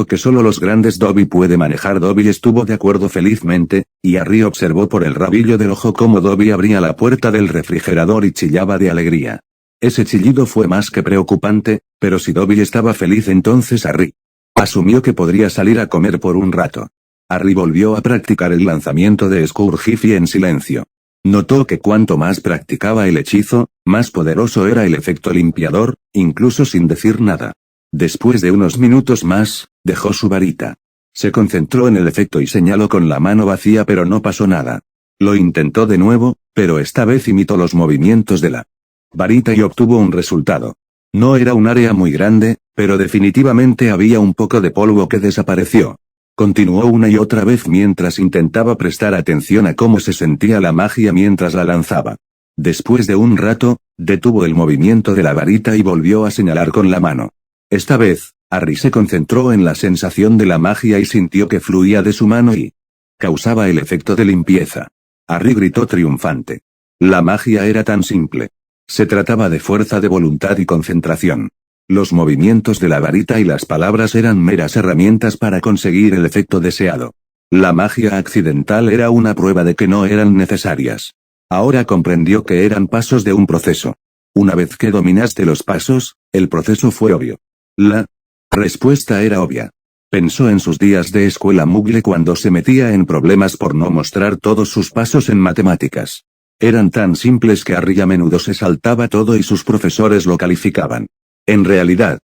que solo los grandes Dobby puede manejar. Dobby estuvo de acuerdo felizmente, y Harry observó por el rabillo del ojo cómo Dobby abría la puerta del refrigerador y chillaba de alegría. Ese chillido fue más que preocupante, pero si Dobby estaba feliz entonces Harry asumió que podría salir a comer por un rato. Harry volvió a practicar el lanzamiento de Scourgify en silencio. Notó que cuanto más practicaba el hechizo, más poderoso era el efecto limpiador, incluso sin decir nada. Después de unos minutos más, dejó su varita. Se concentró en el efecto y señaló con la mano vacía pero no pasó nada. Lo intentó de nuevo, pero esta vez imitó los movimientos de la varita y obtuvo un resultado. No era un área muy grande, pero definitivamente había un poco de polvo que desapareció. Continuó una y otra vez mientras intentaba prestar atención a cómo se sentía la magia mientras la lanzaba. Después de un rato, detuvo el movimiento de la varita y volvió a señalar con la mano. Esta vez, Harry se concentró en la sensación de la magia y sintió que fluía de su mano y causaba el efecto de limpieza. Harry gritó triunfante. La magia era tan simple. Se trataba de fuerza de voluntad y concentración. Los movimientos de la varita y las palabras eran meras herramientas para conseguir el efecto deseado. La magia accidental era una prueba de que no eran necesarias. Ahora comprendió que eran pasos de un proceso. Una vez que dominaste los pasos, el proceso fue obvio. La respuesta era obvia. Pensó en sus días de escuela Muggle cuando se metía en problemas por no mostrar todos sus pasos en matemáticas. Eran tan simples que Harry a menudo se saltaba todo y sus profesores lo calificaban. En realidad,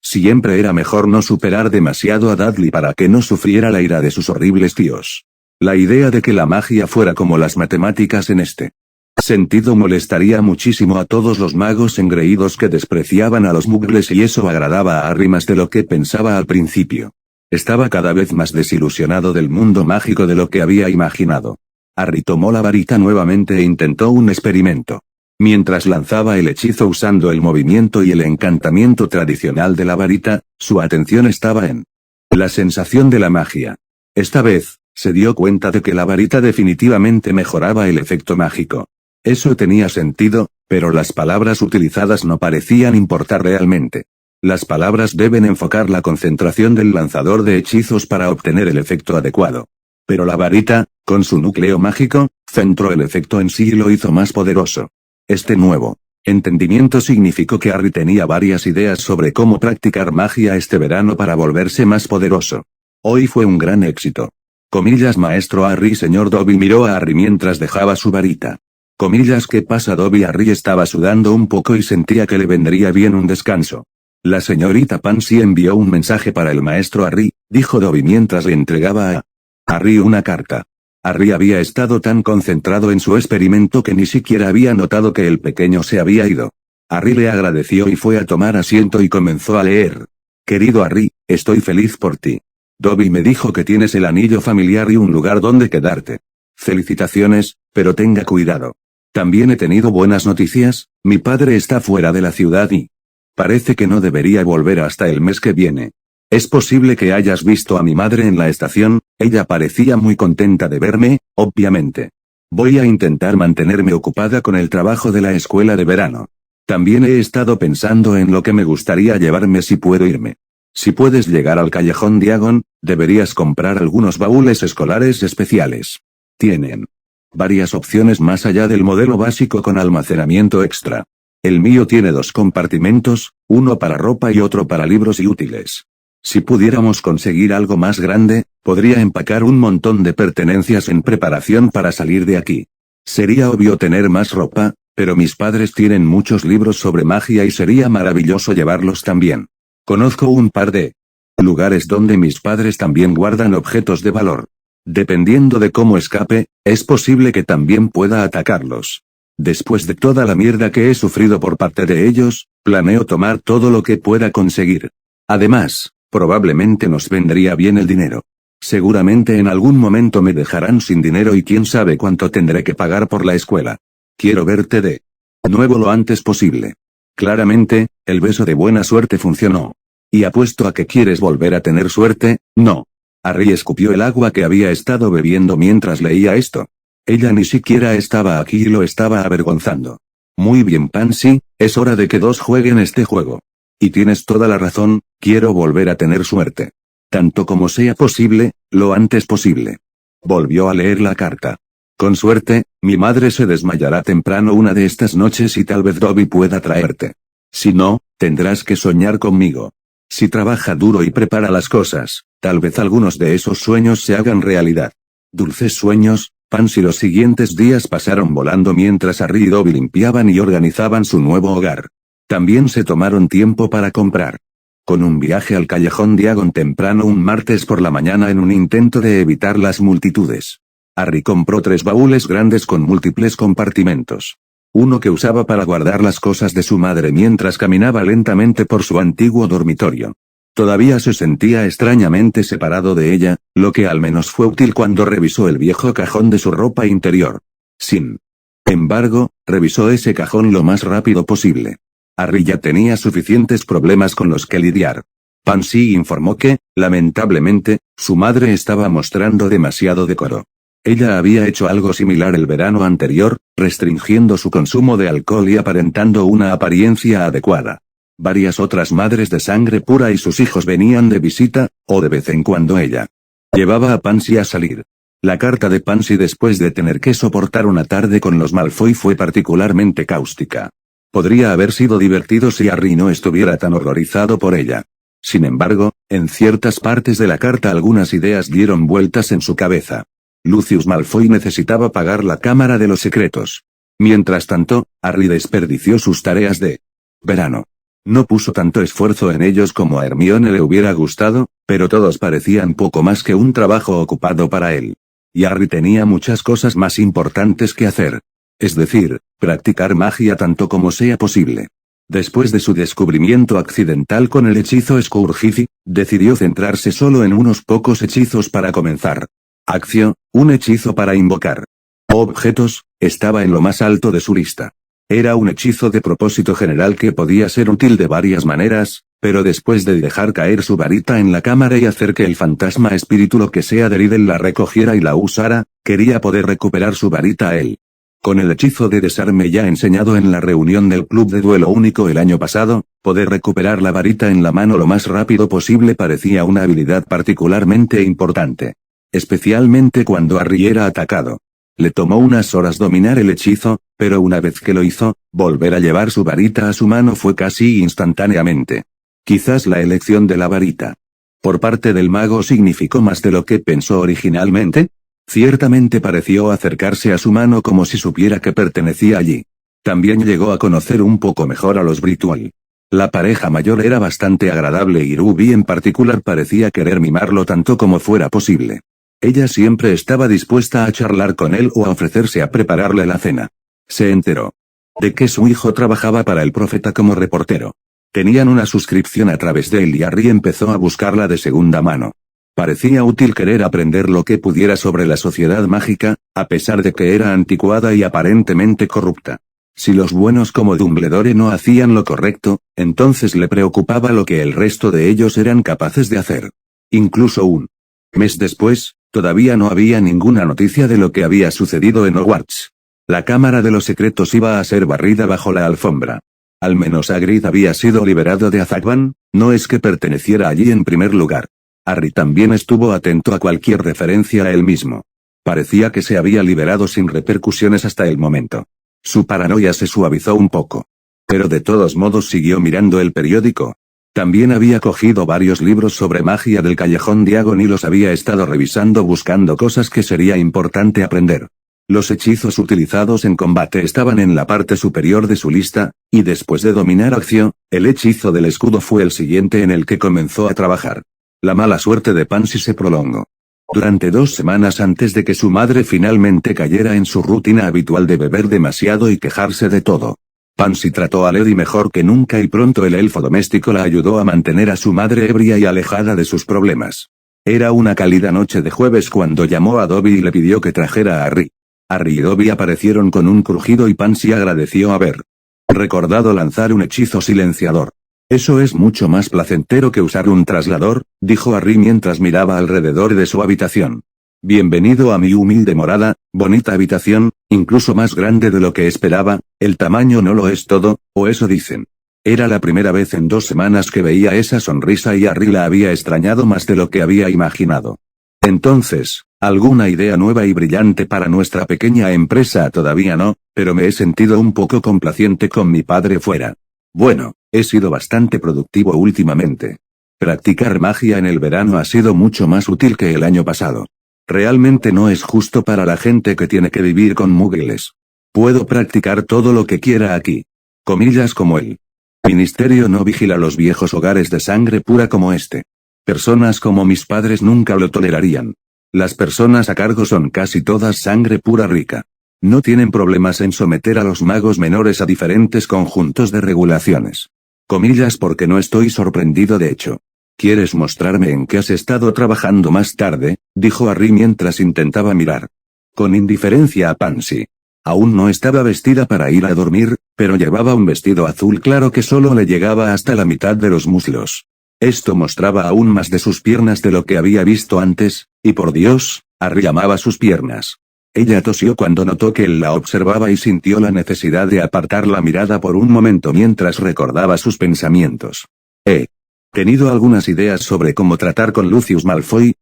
siempre era mejor no superar demasiado a Dudley para que no sufriera la ira de sus horribles tíos. La idea de que la magia fuera como las matemáticas en este sentido molestaría muchísimo a todos los magos engreídos que despreciaban a los muggles y eso agradaba a Harry más de lo que pensaba al principio. Estaba cada vez más desilusionado del mundo mágico de lo que había imaginado. Harry tomó la varita nuevamente e intentó un experimento. Mientras lanzaba el hechizo usando el movimiento y el encantamiento tradicional de la varita, su atención estaba en la sensación de la magia. Esta vez, se dio cuenta de que la varita definitivamente mejoraba el efecto mágico. Eso tenía sentido, pero las palabras utilizadas no parecían importar realmente. Las palabras deben enfocar la concentración del lanzador de hechizos para obtener el efecto adecuado. Pero la varita, con su núcleo mágico, centró el efecto en sí y lo hizo más poderoso. Este nuevo Entendimiento significó que Harry tenía varias ideas sobre cómo practicar magia este verano para volverse más poderoso. Hoy fue un gran éxito. Comillas maestro Harry. Señor Dobby miró a Harry mientras dejaba su varita. Comillas ¿qué pasa Dobby? Harry estaba sudando un poco y sentía que le vendría bien un descanso. La señorita Pansy envió un mensaje para el maestro Harry, dijo Dobby mientras le entregaba a Harry una carta. Harry había estado tan concentrado en su experimento que ni siquiera había notado que el pequeño se había ido. Harry le agradeció y fue a tomar asiento y comenzó a leer. Querido Harry, estoy feliz por ti. Dobby me dijo que tienes el anillo familiar y un lugar donde quedarte. Felicitaciones, pero tenga cuidado. También he tenido buenas noticias, mi padre está fuera de la ciudad y parece que no debería volver hasta el mes que viene. Es posible que hayas visto a mi madre en la estación, ella parecía muy contenta de verme, obviamente. Voy a intentar mantenerme ocupada con el trabajo de la escuela de verano. También he estado pensando en lo que me gustaría llevarme si puedo irme. Si puedes llegar al callejón Diagon, deberías comprar algunos baúles escolares especiales. Tienen varias opciones más allá del modelo básico con almacenamiento extra. El mío tiene 2 compartimentos, uno para ropa y otro para libros y útiles. Si pudiéramos conseguir algo más grande, podría empacar un montón de pertenencias en preparación para salir de aquí. Sería obvio tener más ropa, pero mis padres tienen muchos libros sobre magia y sería maravilloso llevarlos también. Conozco un par de lugares donde mis padres también guardan objetos de valor. Dependiendo de cómo escape, es posible que también pueda atacarlos. Después de toda la mierda que he sufrido por parte de ellos, planeo tomar todo lo que pueda conseguir. Además, probablemente nos vendría bien el dinero. Seguramente en algún momento me dejarán sin dinero y quién sabe cuánto tendré que pagar por la escuela. Quiero verte de nuevo lo antes posible. Claramente, el beso de buena suerte funcionó. Y apuesto a que quieres volver a tener suerte, ¿no? Harry escupió el agua que había estado bebiendo mientras leía esto. Ella ni siquiera estaba aquí y lo estaba avergonzando. Muy bien Pansy, es hora de que 2 jueguen este juego. Y tienes toda la razón, quiero volver a tener suerte. Tanto como sea posible, lo antes posible. Volvió a leer la carta. Con suerte, mi madre se desmayará temprano una de estas noches y tal vez Dobby pueda traerte. Si no, tendrás que soñar conmigo. Si trabaja duro y prepara las cosas, tal vez algunos de esos sueños se hagan realidad. Dulces sueños, Pansy. Los siguientes días pasaron volando mientras Harry y Dobby limpiaban y organizaban su nuevo hogar. También se tomaron tiempo para comprar. Con un viaje al callejón Diagon temprano un martes por la mañana en un intento de evitar las multitudes. Harry compró 3 baúles grandes con múltiples compartimentos. Uno que usaba para guardar las cosas de su madre mientras caminaba lentamente por su antiguo dormitorio. Todavía se sentía extrañamente separado de ella, lo que al menos fue útil cuando revisó el viejo cajón de su ropa interior. Sin embargo, revisó ese cajón lo más rápido posible. Harry ya tenía suficientes problemas con los que lidiar. Pansy informó que, lamentablemente, su madre estaba mostrando demasiado decoro. Ella había hecho algo similar el verano anterior, restringiendo su consumo de alcohol y aparentando una apariencia adecuada. Varias otras madres de sangre pura y sus hijos venían de visita, o de vez en cuando ella llevaba a Pansy a salir. La carta de Pansy después de tener que soportar una tarde con los Malfoy fue particularmente cáustica. Podría haber sido divertido si Harry no estuviera tan horrorizado por ella. Sin embargo, en ciertas partes de la carta algunas ideas dieron vueltas en su cabeza. Lucius Malfoy necesitaba pagar la Cámara de los Secretos. Mientras tanto, Harry desperdició sus tareas de verano. No puso tanto esfuerzo en ellos como a Hermione le hubiera gustado, pero todos parecían poco más que un trabajo ocupado para él. Y Harry tenía muchas cosas más importantes que hacer. Es decir, practicar magia tanto como sea posible. Después de su descubrimiento accidental con el hechizo Scourgify, decidió centrarse solo en unos pocos hechizos para comenzar. Accio, un hechizo para invocar objetos, estaba en lo más alto de su lista. Era un hechizo de propósito general que podía ser útil de varias maneras, pero después de dejar caer su varita en la cámara y hacer que el fantasma espíritu lo que sea de Riddle la recogiera y la usara, quería poder recuperar su varita a él. Con el hechizo de desarme ya enseñado en la reunión del club de duelo único el año pasado, poder recuperar la varita en la mano lo más rápido posible parecía una habilidad particularmente importante. Especialmente cuando Harry era atacado. Le tomó unas horas dominar el hechizo, Pero una vez que lo hizo, volver a llevar su varita a su mano fue casi instantáneamente. Quizás la elección de la varita por parte del mago significó más de lo que pensó originalmente. Ciertamente pareció acercarse a su mano como si supiera que pertenecía allí. También llegó a conocer un poco mejor a los Britual. La pareja mayor era bastante agradable y Ruby en particular parecía querer mimarlo tanto como fuera posible. Ella siempre estaba dispuesta a charlar con él o a ofrecerse a prepararle la cena. Se enteró de que su hijo trabajaba para el profeta como reportero. Tenían una suscripción a través de él y Harry empezó a buscarla de segunda mano. Parecía útil querer aprender lo que pudiera sobre la sociedad mágica, a pesar de que era anticuada y aparentemente corrupta. Si los buenos como Dumbledore no hacían lo correcto, entonces le preocupaba lo que el resto de ellos eran capaces de hacer. Incluso un mes después, todavía no había ninguna noticia de lo que había sucedido en Hogwarts. La Cámara de los Secretos iba a ser barrida bajo la alfombra. Al menos Hagrid había sido liberado de Azkaban, no es que perteneciera allí en primer lugar. Harry también estuvo atento a cualquier referencia a él mismo. Parecía que se había liberado sin repercusiones hasta el momento. Su paranoia se suavizó un poco. Pero de todos modos siguió mirando el periódico. También había cogido varios libros sobre magia del Callejón Diagon y los había estado revisando buscando cosas que sería importante aprender. Los hechizos utilizados en combate estaban en la parte superior de su lista, y después de dominar Accio, el hechizo del escudo fue el siguiente en el que comenzó a trabajar. La mala suerte de Pansy se prolongó. Durante 2 semanas antes de que su madre finalmente cayera en su rutina habitual de beber demasiado y quejarse de todo. Pansy trató a Lady mejor que nunca y pronto el elfo doméstico la ayudó a mantener a su madre ebria y alejada de sus problemas. Era una cálida noche de jueves cuando llamó a Dobby y le pidió que trajera a Harry. Harry y Dobby aparecieron con un crujido y Pansy agradeció haber recordado lanzar un hechizo silenciador. Eso es mucho más placentero que usar un traslador, dijo Harry mientras miraba alrededor de su habitación. Bienvenido a mi humilde morada, bonita habitación, incluso más grande de lo que esperaba, el tamaño no lo es todo, o eso dicen. Era la primera vez en 2 semanas que veía esa sonrisa y Harry la había extrañado más de lo que había imaginado. Entonces, ¿alguna idea nueva y brillante para nuestra pequeña empresa? Todavía no, pero me he sentido un poco complaciente con mi padre fuera. Bueno, he sido bastante productivo últimamente. Practicar magia en el verano ha sido mucho más útil que el año pasado. Realmente no es justo para la gente que tiene que vivir con muggles. Puedo practicar todo lo que quiera aquí. Comillas como el ministerio no vigila los viejos hogares de sangre pura como este. Personas como mis padres nunca lo tolerarían. Las personas a cargo son casi todas sangre pura rica. No tienen problemas en someter a los magos menores a diferentes conjuntos de regulaciones. Comillas porque no estoy sorprendido de hecho. ¿Quieres mostrarme en qué has estado trabajando más tarde?, dijo Harry mientras intentaba mirar con indiferencia a Pansy. Aún no estaba vestida para ir a dormir, pero llevaba un vestido azul claro que solo le llegaba hasta la mitad de los muslos. Esto mostraba aún más de sus piernas de lo que había visto antes, y por Dios, Harry amaba sus piernas. Ella tosió cuando notó que él la observaba y sintió la necesidad de apartar la mirada por un momento mientras recordaba sus pensamientos. He tenido algunas ideas sobre cómo tratar con Lucius Malfoy.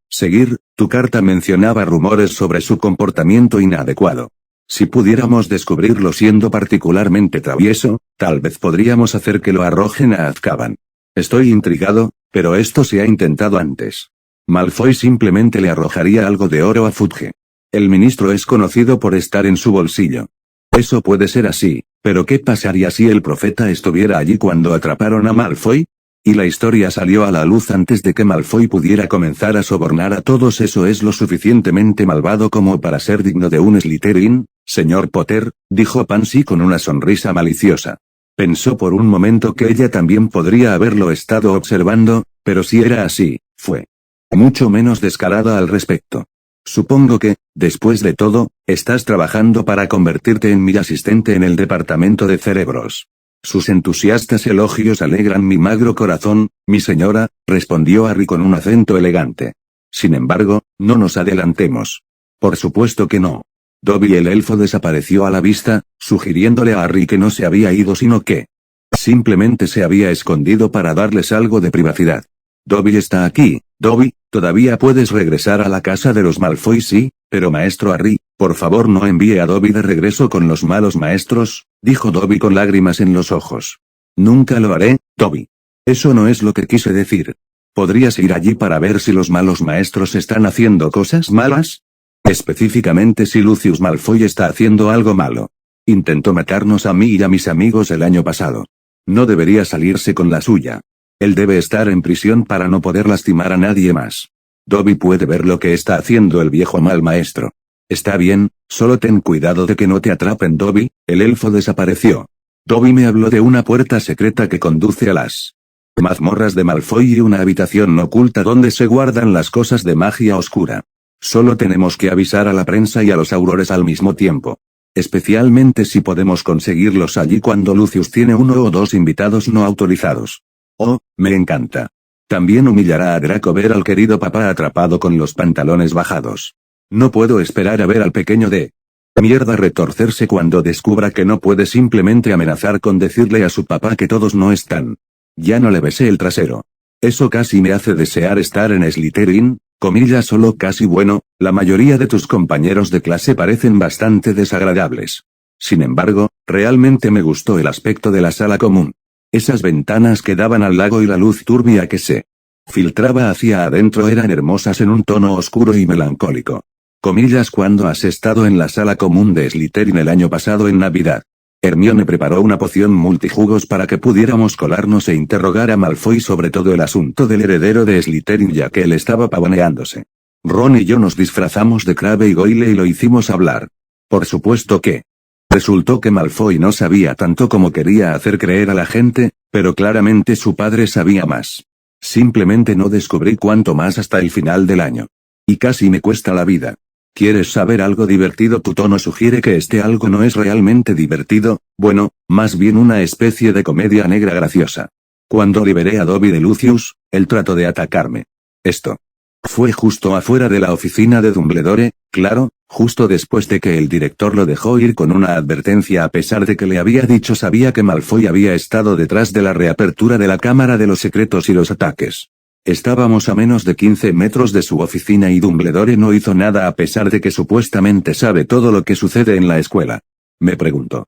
Tu carta mencionaba rumores sobre su comportamiento inadecuado. Si pudiéramos descubrirlo siendo particularmente travieso, tal vez podríamos hacer que lo arrojen a Azkaban. Estoy intrigado, pero esto se ha intentado antes. Malfoy simplemente le arrojaría algo de oro a Fudge. El ministro es conocido por estar en su bolsillo. Eso puede ser así, pero ¿qué pasaría si el profeta estuviera allí cuando atraparon a Malfoy? Y la historia salió a la luz antes de que Malfoy pudiera comenzar a sobornar a todos. Eso es lo suficientemente malvado como para ser digno de un Slytherin, señor Potter, dijo Pansy con una sonrisa maliciosa. Pensó por un momento que ella también podría haberlo estado observando, pero si era así, fue mucho menos descarada al respecto. Supongo que, después de todo, estás trabajando para convertirte en mi asistente en el departamento de cerebros. Sus entusiastas elogios alegran mi magro corazón, mi señora, respondió Harry con un acento elegante. Sin embargo, no nos adelantemos. Por supuesto que no. Dobby el elfo desapareció a la vista, sugiriéndole a Harry que no se había ido sino que simplemente se había escondido para darles algo de privacidad. Dobby está aquí, Dobby, todavía puedes regresar a la casa de los Malfoy. Sí, pero maestro Harry, Por favor no envíe a Dobby de regreso con los malos maestros, dijo Dobby con lágrimas en los ojos. Nunca lo haré, Dobby. Eso no es lo que quise decir. ¿Podrías ir allí para ver si los malos maestros están haciendo cosas malas? Específicamente si Lucius Malfoy está haciendo algo malo. Intentó matarnos a mí y a mis amigos el año pasado. No debería salirse con la suya. Él debe estar en prisión para no poder lastimar a nadie más. Dobby puede ver lo que está haciendo el viejo mal maestro. Está bien, solo ten cuidado de que no te atrapen. Dobby, el elfo desapareció. Dobby me habló de una puerta secreta que conduce a las mazmorras de Malfoy y una habitación oculta donde se guardan las cosas de magia oscura. Solo tenemos que avisar a la prensa y a los aurores al mismo tiempo. Especialmente si podemos conseguirlos allí cuando Lucius tiene 1 o 2 invitados no autorizados. Oh, me encanta. También humillará a Draco ver al querido papá atrapado con los pantalones bajados. No puedo esperar a ver al pequeño de mierda retorcerse cuando descubra que no puede simplemente amenazar con decirle a su papá que todos no están. Ya no le besé el trasero. Eso casi me hace desear estar en Slytherin, comillas solo casi. Bueno, la mayoría de tus compañeros de clase parecen bastante desagradables. Sin embargo, realmente me gustó el aspecto de la sala común. Esas ventanas que daban al lago y la luz turbia que se filtraba hacia adentro eran hermosas en un tono oscuro y melancólico. Comillas cuando has estado en la sala común de Slytherin el año pasado en Navidad. Hermione preparó una poción multijugos para que pudiéramos colarnos e interrogar a Malfoy sobre todo el asunto del heredero de Slytherin ya que él estaba pavoneándose. Ron y yo nos disfrazamos de Crabbe y Goyle y lo hicimos hablar. Por supuesto que resultó que Malfoy no sabía tanto como quería hacer creer a la gente, pero claramente su padre sabía más. Simplemente no descubrí cuánto más hasta el final del año. Y casi me cuesta la vida. ¿Quieres saber algo divertido? Tu tono sugiere que este algo no es realmente divertido, bueno, más bien una especie de comedia negra graciosa. Cuando liberé a Dobby de Lucius, él trató de atacarme. Esto fue justo afuera de la oficina de Dumbledore, claro, justo después de que el director lo dejó ir con una advertencia a pesar de que le había dicho sabía que Malfoy había estado detrás de la reapertura de la Cámara de los Secretos y los ataques. Estábamos a menos de 15 metros de su oficina y Dumbledore no hizo nada a pesar de que supuestamente sabe todo lo que sucede en la escuela. Me preguntó.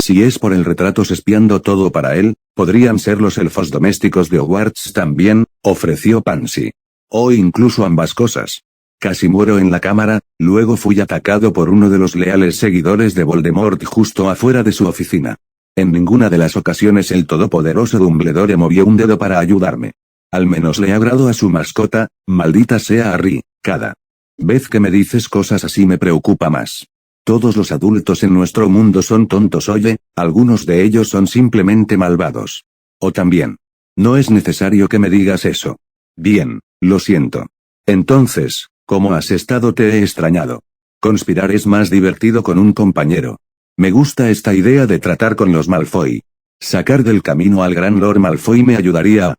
Si es por el retratos espiando todo para él, ¿podrían ser los elfos domésticos de Hogwarts también? Ofreció Pansy. O incluso ambas cosas. Casi muero en la cámara, luego fui atacado por uno de los leales seguidores de Voldemort justo afuera de su oficina. En ninguna de las ocasiones el todopoderoso Dumbledore movió un dedo para ayudarme. Al menos le agrado a su mascota, maldita sea Harry, cada vez que me dices cosas así me preocupa más. Todos los adultos en nuestro mundo son tontos, oye, algunos de ellos son simplemente malvados. O también. No es necesario que me digas eso. Bien, lo siento. Entonces, ¿cómo has estado? Te he extrañado. Conspirar es más divertido con un compañero. Me gusta esta idea de tratar con los Malfoy. Sacar del camino al gran Lord Malfoy me ayudaría a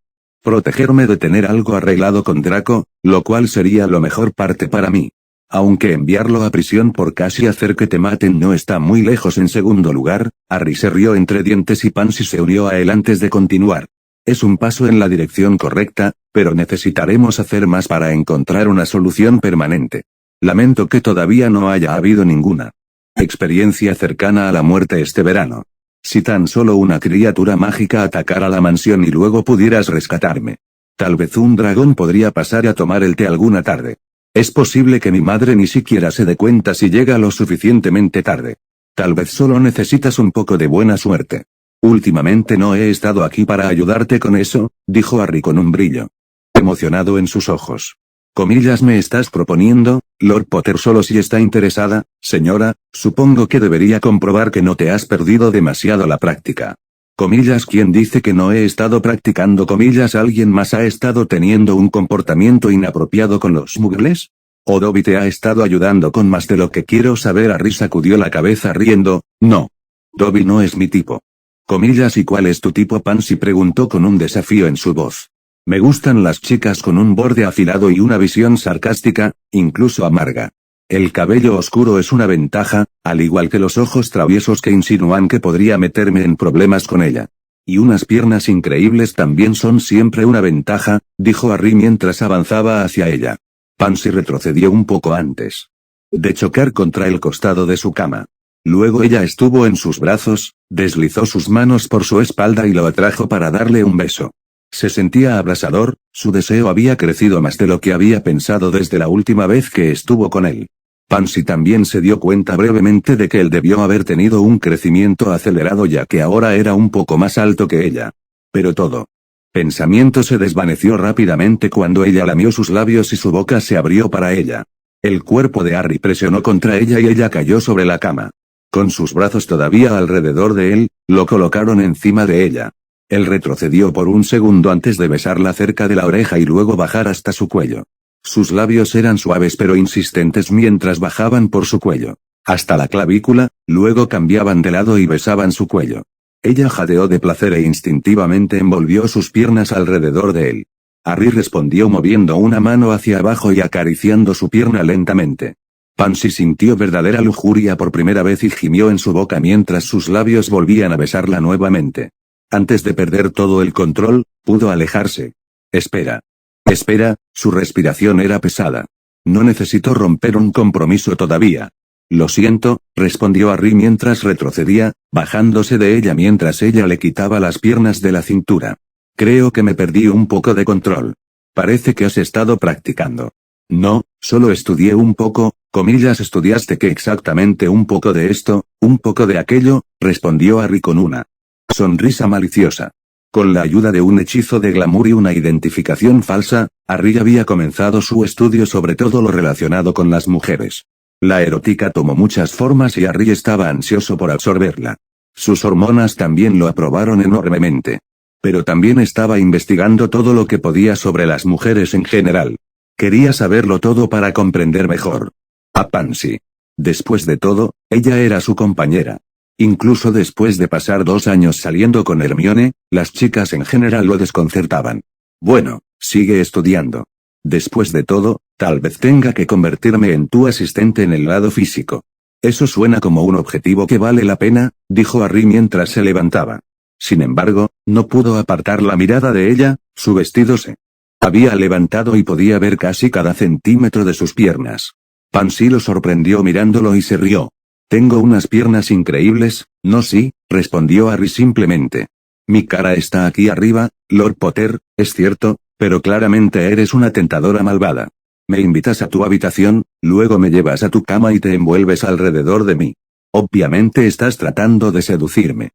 protegerme de tener algo arreglado con Draco, lo cual sería lo mejor parte para mí. Aunque enviarlo a prisión por casi hacer que te maten no está muy lejos. En segundo lugar, Harry se rió entre dientes y Pansy se unió a él antes de continuar. Es un paso en la dirección correcta, pero necesitaremos hacer más para encontrar una solución permanente. Lamento que todavía no haya habido ninguna experiencia cercana a la muerte este verano. Si tan solo una criatura mágica atacara la mansión y luego pudieras rescatarme. Tal vez un dragón podría pasar a tomar el té alguna tarde. Es posible que mi madre ni siquiera se dé cuenta si llega lo suficientemente tarde. Tal vez solo necesitas un poco de buena suerte. Últimamente no he estado aquí para ayudarte con eso, dijo Harry con un brillo emocionado en sus ojos. Comillas, me estás proponiendo, Lord Potter, solo si está interesada, señora, supongo que debería comprobar que no te has perdido demasiado la práctica. Comillas, ¿quién dice que no he estado practicando? Comillas, ¿alguien más ha estado teniendo un comportamiento inapropiado con los muggles? ¿O Dobby te ha estado ayudando con más de lo que quiero saber? Harry sacudió la cabeza riendo, no. Dobby no es mi tipo. Comillas, ¿y cuál es tu tipo? Pansy preguntó con un desafío en su voz. Me gustan las chicas con un borde afilado y una visión sarcástica, incluso amarga. El cabello oscuro es una ventaja, al igual que los ojos traviesos que insinúan que podría meterme en problemas con ella. Y unas piernas increíbles también son siempre una ventaja, dijo Harry mientras avanzaba hacia ella. Pansy retrocedió un poco antes. de chocar contra el costado de su cama. Luego ella estuvo en sus brazos, deslizó sus manos por su espalda y lo atrajo para darle un beso. Se sentía abrasador, su deseo había crecido más de lo que había pensado desde la última vez que estuvo con él. Pansy también se dio cuenta brevemente de que él debió haber tenido un crecimiento acelerado ya que ahora era un poco más alto que ella. Pero todo pensamiento se desvaneció rápidamente cuando ella lamió sus labios y su boca se abrió para ella. El cuerpo de Harry presionó contra ella y ella cayó sobre la cama. Con sus brazos todavía alrededor de él, lo colocaron encima de ella. Él retrocedió por un segundo antes de besarla cerca de la oreja y luego bajar hasta su cuello. Sus labios eran suaves pero insistentes mientras bajaban por su cuello, hasta la clavícula, luego cambiaban de lado y besaban su cuello. Ella jadeó de placer e instintivamente envolvió sus piernas alrededor de él. Harry respondió moviendo una mano hacia abajo y acariciando su pierna lentamente. Pansy sintió verdadera lujuria por primera vez y gimió en su boca mientras sus labios volvían a besarla nuevamente. Antes de perder todo el control, pudo alejarse. Espera. Espera, su respiración era pesada. No necesito romper un compromiso todavía. Lo siento, respondió Harry mientras retrocedía, bajándose de ella mientras ella le quitaba las piernas de la cintura. Creo que me perdí un poco de control. Parece que has estado practicando. No, solo estudié un poco, comillas, ¿estudiaste qué exactamente? Un poco de esto, un poco de aquello, respondió Harry con una sonrisa maliciosa. Con la ayuda de un hechizo de glamour y una identificación falsa, Harry había comenzado su estudio sobre todo lo relacionado con las mujeres. La erótica tomó muchas formas y Harry estaba ansioso por absorberla. Sus hormonas también lo aprobaron enormemente. Pero también estaba investigando todo lo que podía sobre las mujeres en general. Quería saberlo todo para comprender mejor a Pansy. Después de todo, ella era su compañera. Incluso después de pasar 2 años saliendo con Hermione, las chicas en general lo desconcertaban. Bueno, sigue estudiando. Después de todo, tal vez tenga que convertirme en tu asistente en el lado físico. Eso suena como un objetivo que vale la pena, dijo Harry mientras se levantaba. Sin embargo, no pudo apartar la mirada de ella, su vestido se había levantado y podía ver casi cada centímetro de sus piernas. Pansy lo sorprendió mirándolo y se rió. Tengo unas piernas increíbles, ¿no? Sí, respondió Harry simplemente. Mi cara está aquí arriba, Lord Potter, es cierto, pero claramente eres una tentadora malvada. Me invitas a tu habitación, luego me llevas a tu cama y te envuelves alrededor de mí. Obviamente estás tratando de seducirme.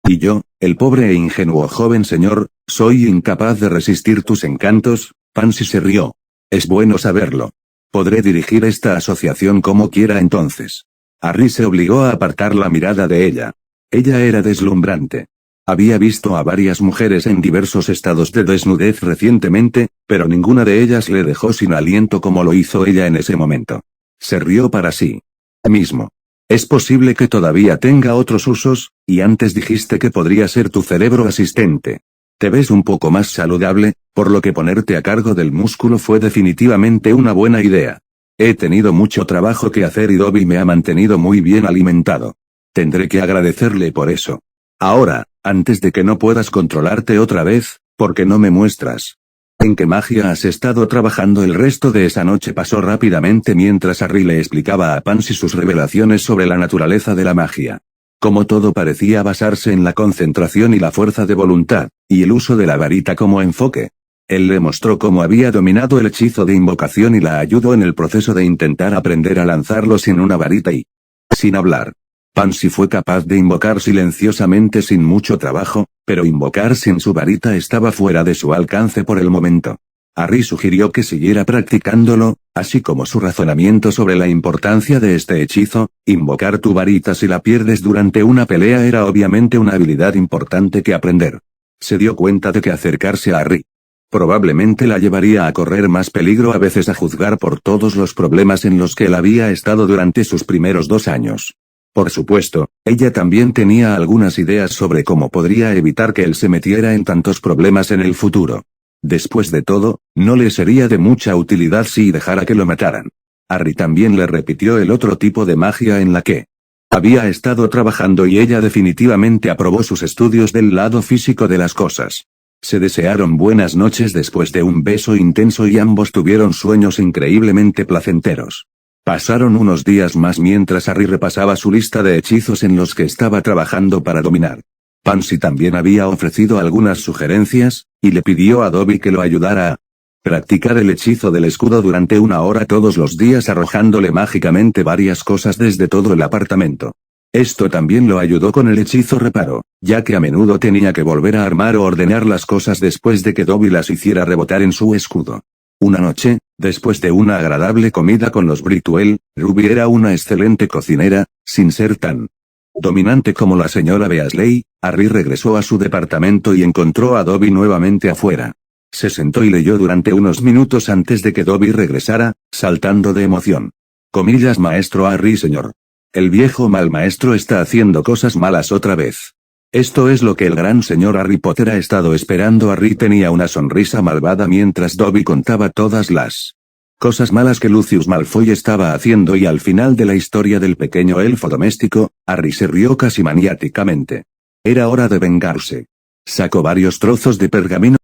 Y yo, el pobre e ingenuo joven señor, soy incapaz de resistir tus encantos. Pansy se rió. Es bueno saberlo. Podré dirigir esta asociación como quiera entonces. Harry se obligó a apartar la mirada de ella. Ella era deslumbrante. Había visto a varias mujeres en diversos estados de desnudez recientemente, pero ninguna de ellas le dejó sin aliento como lo hizo ella en ese momento. Se rió para sí mismo. Es posible que todavía tenga otros usos, y antes dijiste que podría ser tu cerebro asistente. Te ves un poco más saludable, por lo que ponerte a cargo del músculo fue definitivamente una buena idea. He tenido mucho trabajo que hacer y Dobby me ha mantenido muy bien alimentado. Tendré que agradecerle por eso. Ahora, antes de que no puedas controlarte otra vez, ¿por qué no me muestras en qué magia has estado trabajando el resto de esa noche? Pasó rápidamente mientras Harry le explicaba a Pansy sus revelaciones sobre la naturaleza de la magia. Como todo parecía basarse en la concentración y la fuerza de voluntad, y el uso de la varita como enfoque. Él le mostró cómo había dominado el hechizo de invocación y la ayudó en el proceso de intentar aprender a lanzarlo sin una varita y sin hablar. Pansy fue capaz de invocar silenciosamente sin mucho trabajo, pero invocar sin su varita estaba fuera de su alcance por el momento. Harry sugirió que siguiera practicándolo, así como su razonamiento sobre la importancia de este hechizo. Invocar tu varita si la pierdes durante una pelea era obviamente una habilidad importante que aprender. Se dio cuenta de que acercarse a Harry probablemente la llevaría a correr más peligro, a veces a juzgar por todos los problemas en los que él había estado durante sus primeros 2 años. Por supuesto, ella también tenía algunas ideas sobre cómo podría evitar que él se metiera en tantos problemas en el futuro. Después de todo, no le sería de mucha utilidad si dejara que lo mataran. Harry también le repitió el otro tipo de magia en la que había estado trabajando y ella definitivamente aprobó sus estudios del lado físico de las cosas. Se desearon buenas noches después de un beso intenso y ambos tuvieron sueños increíblemente placenteros. Pasaron unos días más mientras Harry repasaba su lista de hechizos en los que estaba trabajando para dominar. Pansy también había ofrecido algunas sugerencias, y le pidió a Dobby que lo ayudara a practicar el hechizo del escudo durante 1 hora todos los días arrojándole mágicamente varias cosas desde todo el apartamento. Esto también lo ayudó con el hechizo reparo, ya que a menudo tenía que volver a armar o ordenar las cosas después de que Dobby las hiciera rebotar en su escudo. Una noche, después de una agradable comida con los Britwell, Ruby era una excelente cocinera, sin ser tan dominante como la señora Beasley. Harry regresó a su departamento y encontró a Dobby nuevamente afuera. Se sentó y leyó durante unos minutos antes de que Dobby regresara, saltando de emoción. Comillas maestro Harry señor. El viejo mal maestro está haciendo cosas malas otra vez. Esto es lo que el gran señor Harry Potter ha estado esperando. Harry tenía una sonrisa malvada mientras Dobby contaba todas las cosas malas que Lucius Malfoy estaba haciendo y al final de la historia del pequeño elfo doméstico, Harry se rió casi maniáticamente. Era hora de vengarse. Sacó varios trozos de pergamino